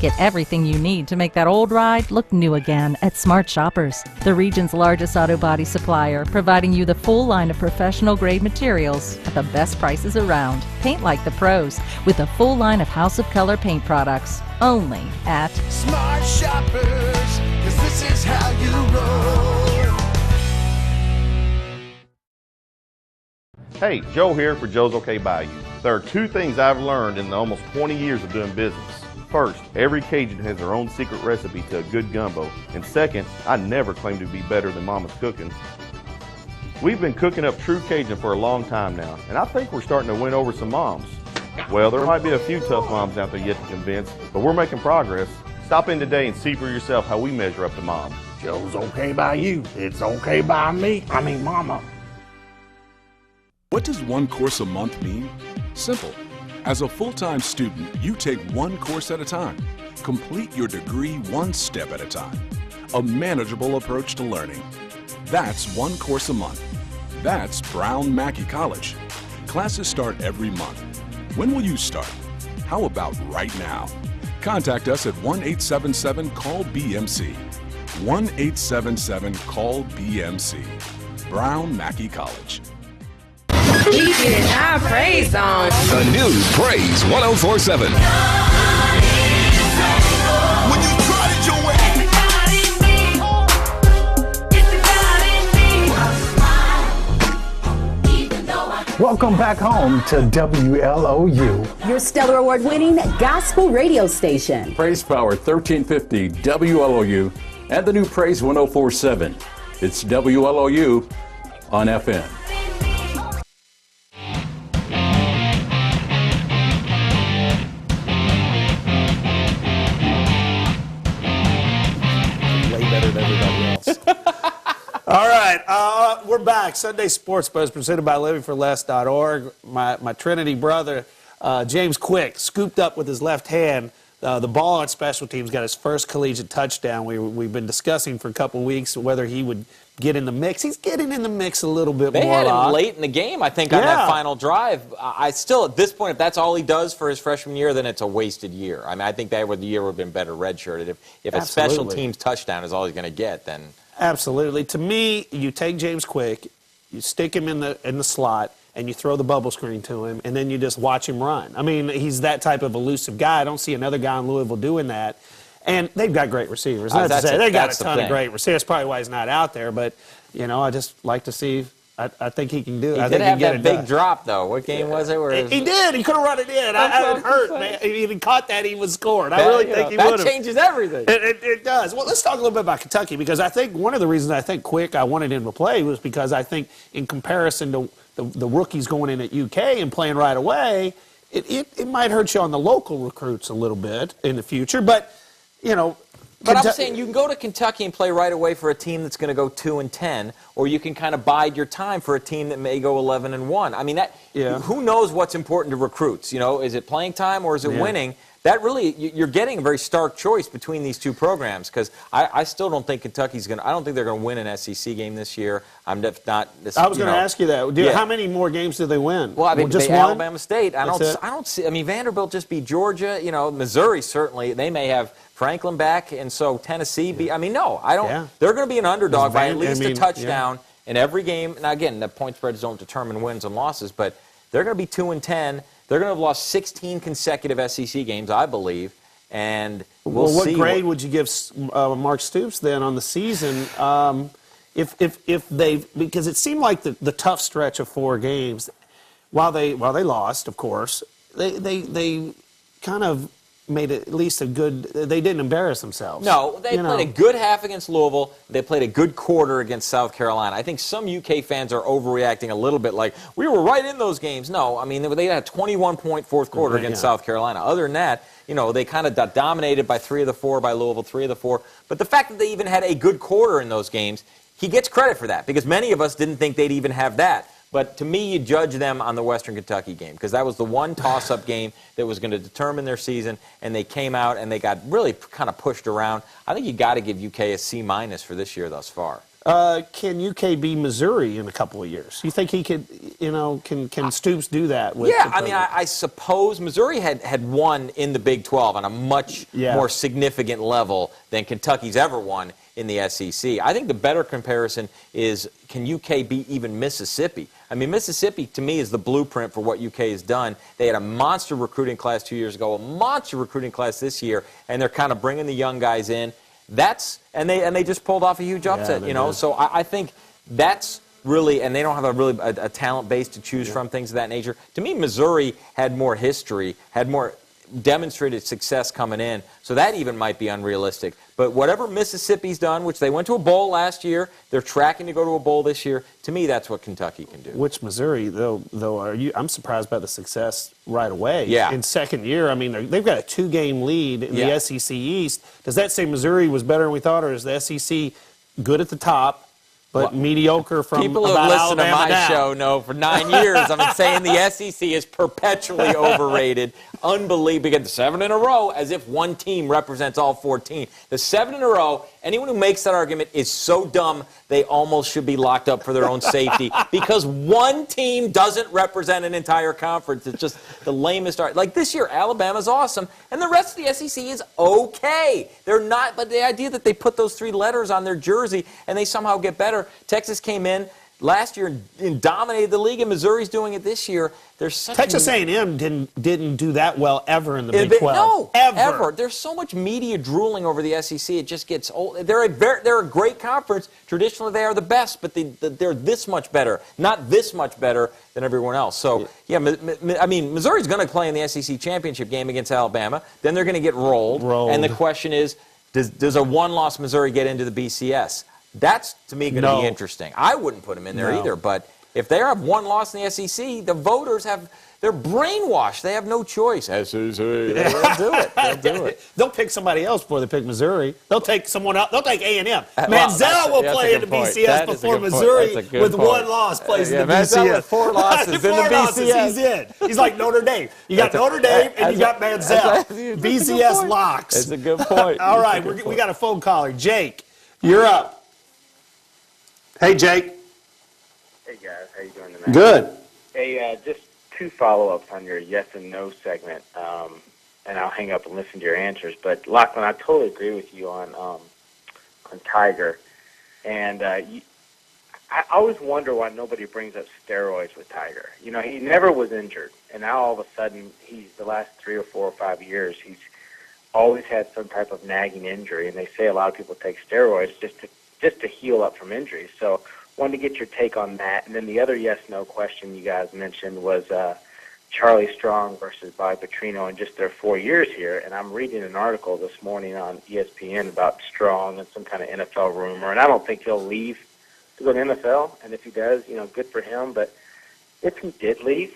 Get everything you need to make that old ride look new again at Smart Shoppers, the region's largest auto body supplier, providing you the full line of professional grade materials at the best prices around. Paint like the pros with a full line of House of Color paint products, only at Smart Shoppers, 'cause this is how you roll. Hey, Joe here for Joe's OK Bayou. There are two things I've learned in the almost 20 years of doing business. First, every Cajun has their own secret recipe to a good gumbo. And second, I never claim to be better than Mama's cooking. We've been cooking up true Cajun for a long time now, and I think we're starting to win over some moms. Well, there might be a few tough moms out there yet to convince, but we're making progress. Stop in today and see for yourself how we measure up to mom. Joe's okay by you. It's okay by me. I mean, Mama. What does one course a month mean? Simple. As a full-time student, you take one course at a time. Complete your degree one step at a time. A manageable approach to learning. That's one course a month. That's Brown Mackie College. Classes start every month. When will you start? How about right now? Contact us at 1-877-CALL-BMC. 1-877-CALL-BMC. Brown Mackie College. We get our praise on. The new Praise 104.7. When you try to your way. Welcome back home to WLOU. Your Stellar Award-winning gospel radio station. Praise Power 1350 WLOU and the new Praise 104.7. It's WLOU on FM. All right, we're back. Sunday Sports Buzz presented by livingforless.org. My Trinity brother, James Quick, scooped up with his left hand the ball at special teams, got his first collegiate touchdown. We've been discussing for a couple of weeks whether he would get in the mix. He's getting in the mix a little bit more. They had him late in the game, I think, on that final drive. I still, at this point, if that's all he does for his freshman year, then it's a wasted year. I mean, I think that the year would have been better redshirted. If a special teams touchdown is all he's going to get, then. Absolutely. To me, you take James Quick, you stick him in the slot, and you throw the bubble screen to him, and then you just watch him run. I mean, he's that type of elusive guy. I don't see another guy in Louisville doing that. And they've got great receivers. They've got a ton of great receivers. That's probably why he's not out there. But, I just like to see. I think he can do it. He did have that big drop, though. What game was it? He did. He could have run it in. It hurt. Man. If he caught that, he was scored. I really think he would have. That changes everything. It does. Well, let's talk a little bit about Kentucky, because I think one of the reasons I think Quick, I wanted him to play, was because I think in comparison to the rookies going in at UK and playing right away, it might hurt you on the local recruits a little bit in the future. But, But I'm saying you can go to Kentucky and play right away for a team that's going to go 2-10, or you can kind of bide your time for a team that may go 11-1. I mean, who knows what's important to recruits? Is it playing time or is it winning? That really, you're getting a very stark choice between these two programs, because I still don't think Kentucky's going to. I don't think they're going to win an SEC game this year. I was going to ask you that. How many more games do they win? Well, I mean, just Alabama State. I don't see. I mean, Vanderbilt just beat Georgia. Missouri certainly. They may have Franklin back, and so Tennessee. I mean, no, I don't. Yeah. They're going to be an underdog by at least a touchdown in every game. Now, again, the point spreads don't determine wins and losses, but they're going to be 2-10. They're going to have lost 16 consecutive SEC games, I believe, and we'll see. What grade would you give Mark Stoops then on the season? If because it seemed like the tough stretch of 4 games, while they lost, of course, they kind of made it at least a good. They didn't embarrass themselves. No, they played a good half against Louisville. They played a good quarter against South Carolina. I think some UK fans are overreacting a little bit, like we were right in those games. No, I mean they had a 21-point fourth quarter against South Carolina. Other than that, they kind of got dominated by 3 of the 4 by Louisville, 3 of the 4. But the fact that they even had a good quarter in those games, he gets credit for that, because many of us didn't think they'd even have that. But to me, you judge them on the Western Kentucky game, because that was the one toss-up game that was going to determine their season, and they came out and they got really kind of pushed around. I think you got to give UK a C- for this year thus far. Can UK be Missouri in a couple of years? You think he could, can Stoops do that? I mean, I suppose Missouri had won in the Big 12 on a much more significant level than Kentucky's ever won in the SEC. I think the better comparison is, can UK beat even Mississippi? I mean, Mississippi, to me, is the blueprint for what UK has done. They had a monster recruiting class 2 years ago, a monster recruiting class this year, and they're kind of bringing the young guys in. And they just pulled off a huge upset, So I think that's really, and they don't have a talent base to choose from, things of that nature. To me, Missouri had more history, had more demonstrated success coming in, so that even might be unrealistic. But whatever Mississippi's done, which they went to a bowl last year, they're tracking to go to a bowl this year. To me, that's what Kentucky can do. Which Missouri, though, I'm surprised by the success right away. Yeah. In second year, I mean, they've got a 2-game lead in the SEC East. Does that say Missouri was better than we thought, or is the SEC good at the top, but mediocre from people who about listen Alabama to my down? show know for 9 years I've been saying the SEC is perpetually overrated. Unbelievable. Get the 7 in a row as if one team represents all 14. The 7 in a row, anyone who makes that argument is so dumb they almost should be locked up for their own safety, because one team doesn't represent an entire conference. It's just the lamest argument. Like this year, Alabama's awesome, and the rest of the SEC is okay. They're not, but the idea that they put those 3 letters on their jersey and they somehow get better. Texas came in last year and dominated the league, and Missouri's doing it this year. There's such Texas A&M didn't do that well ever in the Big 12. No, ever. There's so much media drooling over the SEC. It just gets old. They're a great conference. Traditionally, they are the best, but they're this much better, not this much better than everyone else. So, I mean, Missouri's going to play in the SEC championship game against Alabama. Then they're going to get rolled. And the question is, does a one-loss Missouri get into the BCS? That's, to me, going to be interesting. I wouldn't put them in there either, but if they have one loss in the SEC, the voters have They're brainwashed. They have no choice. They'll do it. They'll do it. They'll pick somebody else before they pick Missouri. They'll take someone else. They'll take A&M. Manziel will play in the BCS before Missouri with one loss plays in the BCS. With 4 losses in the BCS. He's in. He's like Notre Dame. You got Notre Dame and you got Manziel. BCS locks. That's a good point. All right, we got a phone caller. Jake, you're up. Hey, Jake. Hey, guys. How you doing tonight? Good. Hey, just 2 follow-ups on your yes and no segment, and I'll hang up and listen to your answers. But, Lachlan, I totally agree with you on Tiger. And I always wonder why nobody brings up steroids with Tiger. You know, he never was injured, and now all of a sudden, the last 3 or 4 or 5 years, he's always had some type of nagging injury, and they say a lot of people take steroids just to heal up from injuries. So wanted to get your take on that. And then the other yes-no question you guys mentioned was Charlie Strong versus Bobby Petrino in just their 4 years here. And I'm reading an article this morning on ESPN about Strong and some kind of NFL rumor. And I don't think he'll leave to go to the NFL. And if he does, you know, good for him. But if he did leave,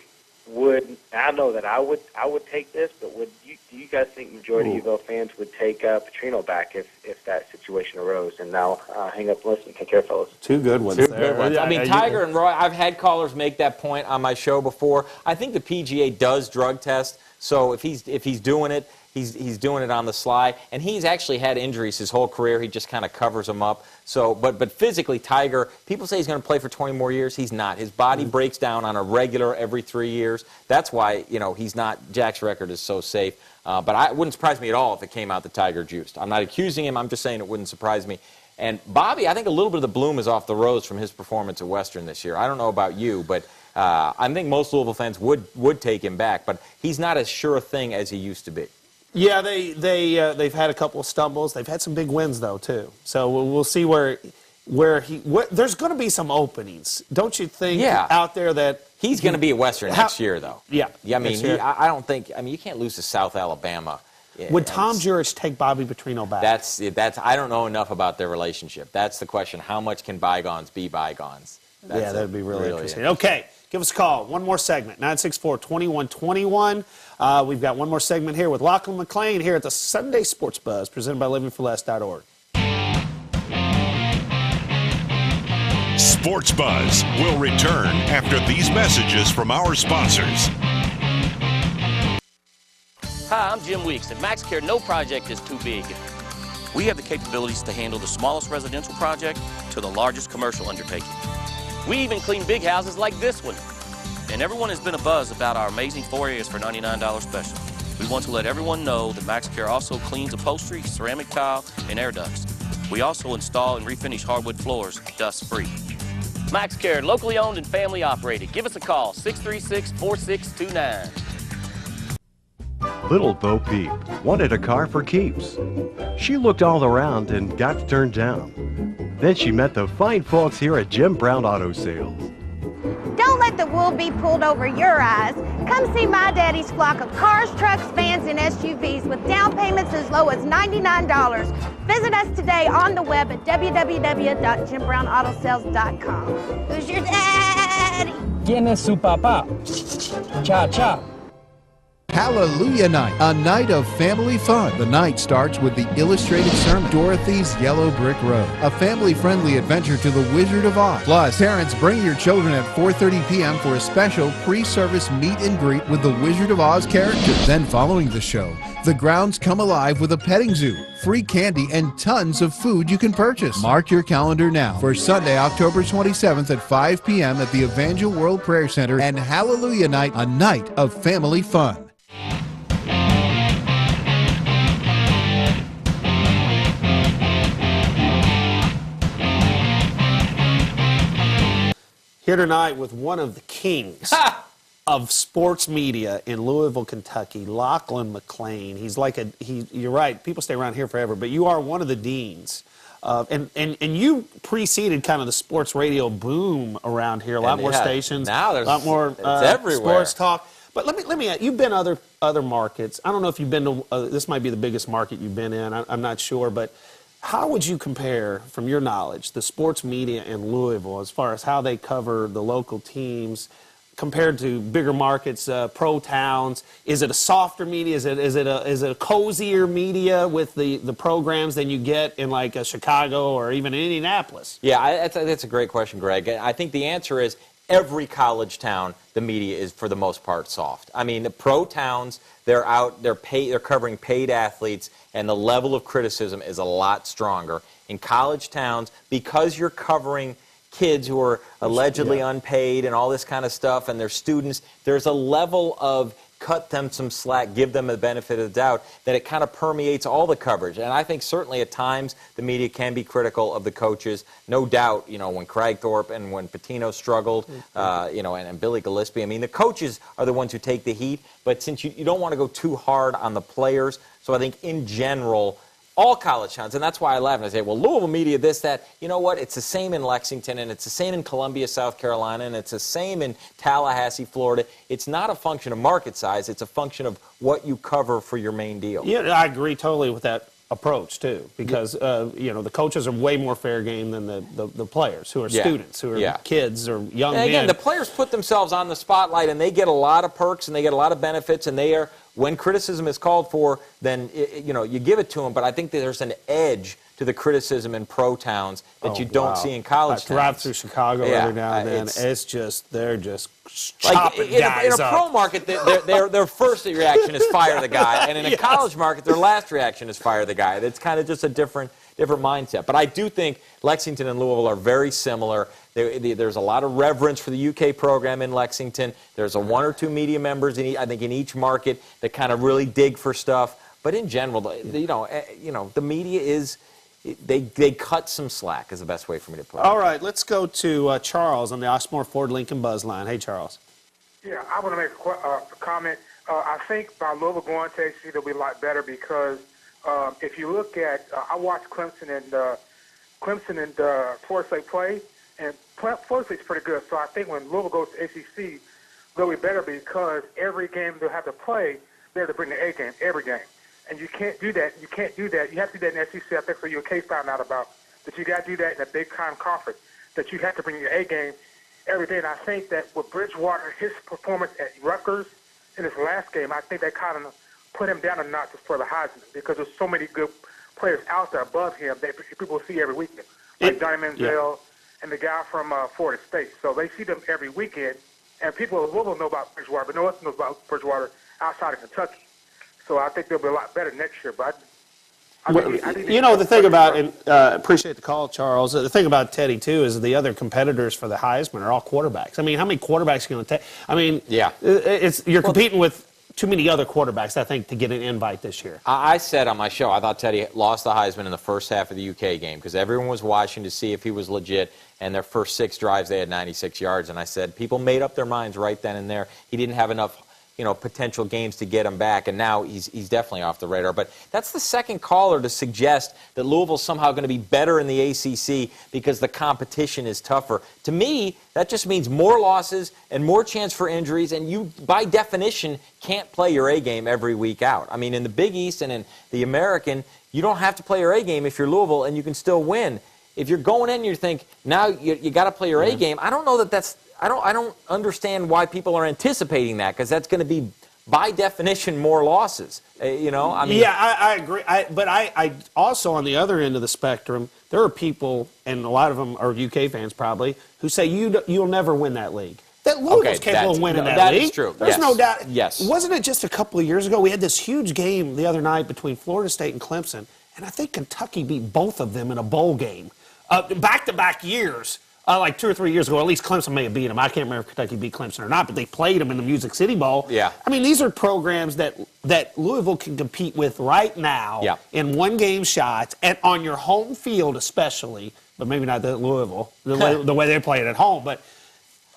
I know that I would take this, but do you guys think majority of Uville fans would take Petrino back if that situation arose? And now hang up and listen. Take care, fellas. Two good ones there. I mean, Tiger and Roy, I've had callers make that point on my show before. I think the PGA does drug test, so if he's doing it, he's doing it on the sly. And he's actually had injuries his whole career. He just kind of covers them up. So, but physically, Tiger, people say he's going to play for 20 more years. He's not. His body breaks down on a regular every 3 years. That's why, you know, he's not. Jack's record is so safe. But it wouldn't surprise me at all if it came out that Tiger juiced. I'm not accusing him. I'm just saying it wouldn't surprise me. And Bobby, I think a little bit of the bloom is off the rose from his performance at Western this year. I don't know about you, but I think most Louisville fans would take him back. But he's not as sure a thing as he used to be. Yeah, they've had a couple of stumbles. They've had some big wins though too. So we'll see where there's going to be some openings, don't you think? Yeah. Out there that he's going to be at Western next year though. Yeah. I mean, I don't think. I mean, you can't lose to South Alabama. Would Tom Jurich take Bobby Petrino back? That's. I don't know enough about their relationship. That's the question. How much can bygones be bygones? Yeah, that'd be really interesting. Okay, give us a call. One more segment, 964-2121. We've got one more segment here with Lachlan McClain here at the Sunday Sports Buzz, presented by livingforless.org. Sports Buzz will return after these messages from our sponsors. Hi, I'm Jim Weeks. At MaxCare, no project is too big. We have the capabilities to handle the smallest residential project to the largest commercial undertaking. We even clean big houses like this one. And everyone has been abuzz about our amazing 4 areas for $99 special. We want to let everyone know that MaxCare also cleans upholstery, ceramic tile, and air ducts. We also install and refinish hardwood floors dust-free. MaxCare, locally owned and family operated. Give us a call, 636-4629. Little Bo Peep wanted a car for keeps. She looked all around and got turned down. Then she met the fine folks here at Jim Brown Auto Sales. Don't let the wool be pulled over your eyes. Come see my daddy's flock of cars, trucks, vans, and SUVs with down payments as low as $99. Visit us today on the web at www.jimbrownautosales.com. Who's your daddy? ¿Quién es su papá? Cha cha. Hallelujah Night, a night of family fun. The night starts with the illustrated sermon, Dorothy's Yellow Brick Road, a family-friendly adventure to the Wizard of Oz. Plus, parents, bring your children at 4:30 p.m. for a special pre-service meet and greet with the Wizard of Oz characters. Then, following the show, the grounds come alive with a petting zoo, free candy, and tons of food you can purchase. Mark your calendar now for Sunday, October 27th at 5 p.m. at the Evangel World Prayer Center and Hallelujah Night, a night of family fun. Here tonight with one of the kings of sports media in Louisville, Kentucky, Lachlan McClain. He's like you're right, people stay around here forever, but you are one of the deans. And you preceded kind of the sports radio boom around here. A lot more stations, now there's, a lot more sports talk. But let me ask, you've been other markets. I don't know if you've been to, this might be the biggest market you've been in, I'm not sure, but how would you compare, from your knowledge, the sports media in Louisville as far as how they cover the local teams compared to bigger markets, pro towns? Is it a softer media? Is it a cozier media with the programs than you get in like a Chicago or even Indianapolis? Yeah, that's a great question, Greg. I think the answer is every college town, the media is for the most part soft. I mean, the pro towns, they're covering paid athletes, and the level of criticism is a lot stronger. In college towns, because you're covering kids who are allegedly unpaid and all this kind of stuff, and they're students, there's a level of cut them some slack, give them the benefit of the doubt, that it kind of permeates all the coverage. And I think certainly at times the media can be critical of the coaches. No doubt, when Kragthorpe and when Pitino struggled, and Billy Gillispie. I mean, the coaches are the ones who take the heat, but since you don't want to go too hard on the players, so I think in general, all college towns, and that's why I laugh and I say, well, Louisville media, this, that. You know what? It's the same in Lexington, and it's the same in Columbia, South Carolina, and it's the same in Tallahassee, Florida. It's not a function of market size. It's a function of what you cover for your main deal. Yeah, I agree totally with that approach, too, because, the coaches are way more fair game than the players who are students, who are kids or young men. And again, the players put themselves on the spotlight, and they get a lot of perks, and they get a lot of benefits, and they are, when criticism is called for, then, you give it to them. But I think that there's an edge to the criticism in pro towns that you don't see in college towns. I drive through Chicago every now and then. They're just chopping guys in a pro market, their first reaction is fire the guy, and in a college market, their last reaction is fire the guy. That's kind of just a different mindset. But I do think Lexington and Louisville are very similar. There's a lot of reverence for the UK program in Lexington. There's one or two media members I think in each market that kind of really dig for stuff. But in general, the media is. They cut some slack is the best way for me to put it. All right, let's go to Charles on the Oxmoor Ford Lincoln Buzz line. Hey, Charles. Yeah, I want to make a comment. I think by Louisville going to ACC, they'll be a lot better because if you look at, I watched Clemson and Florida State play, and Florida State's pretty good. So I think when Louisville goes to ACC, they'll be better because every game they'll have to play, they have to bring the A game every game. And you can't do that. You have to do that in the SEC. I think so your case found out about that you got to do that in a big time conference, that you have to bring your A game every day. And I think that with Bridgewater, his performance at Rutgers in his last game, I think that kind of put him down a notch for the Heisman because there's so many good players out there above him that people see every weekend, like Johnny Manziel and the guy from Florida State. So they see them every weekend, and people will know about Bridgewater, but no one knows about Bridgewater outside of Kentucky. So I think they'll be a lot better next year. But the thing about, and appreciate the call, Charles. The thing about Teddy too is the other competitors for the Heisman are all quarterbacks. I mean, how many quarterbacks are going to take? I mean, you're competing with too many other quarterbacks, I think, to get an invite this year. I said on my show, I thought Teddy lost the Heisman in the first half of the UK game because everyone was watching to see if he was legit. And their first 6 drives, they had 96 yards. And I said, people made up their minds right then and there. He didn't have enough potential games to get him back, and now he's definitely off the radar. But that's the second caller to suggest that Louisville's somehow going to be better in the ACC because the competition is tougher. To me, that just means more losses and more chance for injuries, and you, by definition, can't play your A game every week out. I mean, in the Big East and in the American, you don't have to play your A game if you're Louisville, and you can still win. If you're going in, you think, now you got to play your A game. I don't know that that's I don't understand why people are anticipating that because that's going to be, by definition, more losses. I mean, I agree. But I also, on the other end of the spectrum, there are people, and a lot of them are UK fans probably, who say you'll never win that league. That Louisville's capable of winning that league. That is true. There's no doubt. Yes. Wasn't it just a couple of years ago? We had this huge game the other night between Florida State and Clemson, and I think Kentucky beat both of them in a bowl game. Back-to-back years. Like 2 or 3 years ago, at least Clemson may have beat them. I can't remember if Kentucky beat Clemson or not, but they played them in the Music City Bowl. Yeah. I mean, these are programs that Louisville can compete with right now in one-game shots, and on your home field especially, but maybe not the Louisville, the way they play it at home. But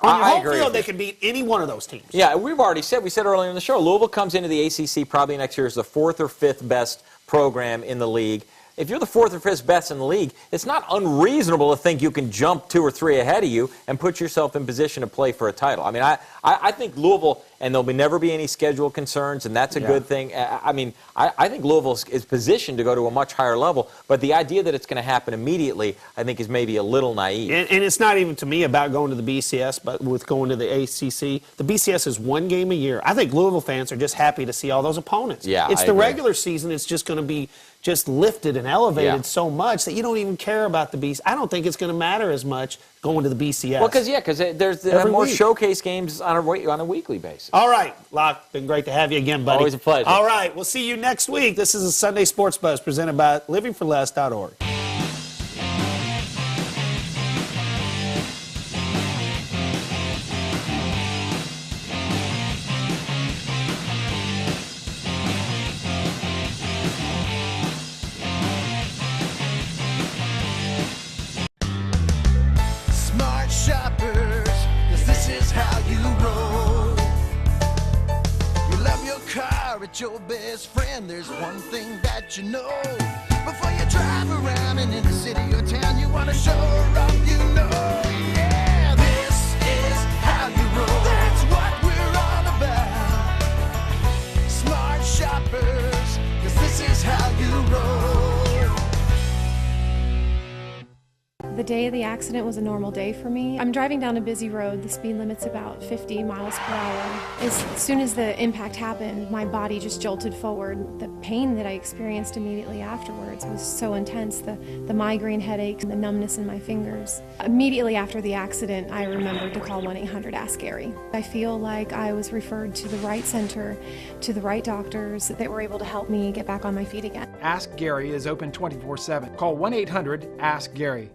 on your home field, they can beat any one of those teams. Yeah, we said earlier in the show, Louisville comes into the ACC probably next year as the 4th or 5th best program in the league. If you're the 4th or 5th best in the league, it's not unreasonable to think you can jump 2 or 3 ahead of you and put yourself in position to play for a title. I mean, I think Louisville, and there'll never be any schedule concerns, and that's a good thing. I mean, I think Louisville is positioned to go to a much higher level, but the idea that it's going to happen immediately, I think, is maybe a little naive. And it's not even, to me, about going to the BCS, but with going to the ACC. The BCS is one game a year. I think Louisville fans are just happy to see all those opponents. Yeah, it's I the agree. regular season. It's just going to be just lifted and elevated so much that you don't even care about the BCS. I don't think it's going to matter as much going to the BCS. Well, because there are more showcase games on a weekly basis. All right, Locke, been great to have you again, buddy. Always a pleasure. All right, we'll see you next week. This is a Sunday Sports Buzz presented by livingforless.org. Smart shoppers, 'cause this is how you roll. You love your car, it's your best friend. There's one thing that you know. Before you drive around and in the city or town, you want to show her up, you know. Yeah, this is how you roll. That's what we're all about. Smart shoppers, 'cause this is how you roll. The day of the accident was a normal day for me. I'm driving down a busy road. The speed limit's about 50 miles per hour. As soon as the impact happened, my body just jolted forward. The pain that I experienced immediately afterwards was so intense, the migraine headache and the numbness in my fingers. Immediately after the accident, I remembered to call 1-800-ASK-GARY. I feel like I was referred to the right center, to the right doctors that were able to help me get back on my feet again. Ask Gary is open 24/7. Call 1-800-ASK-GARY.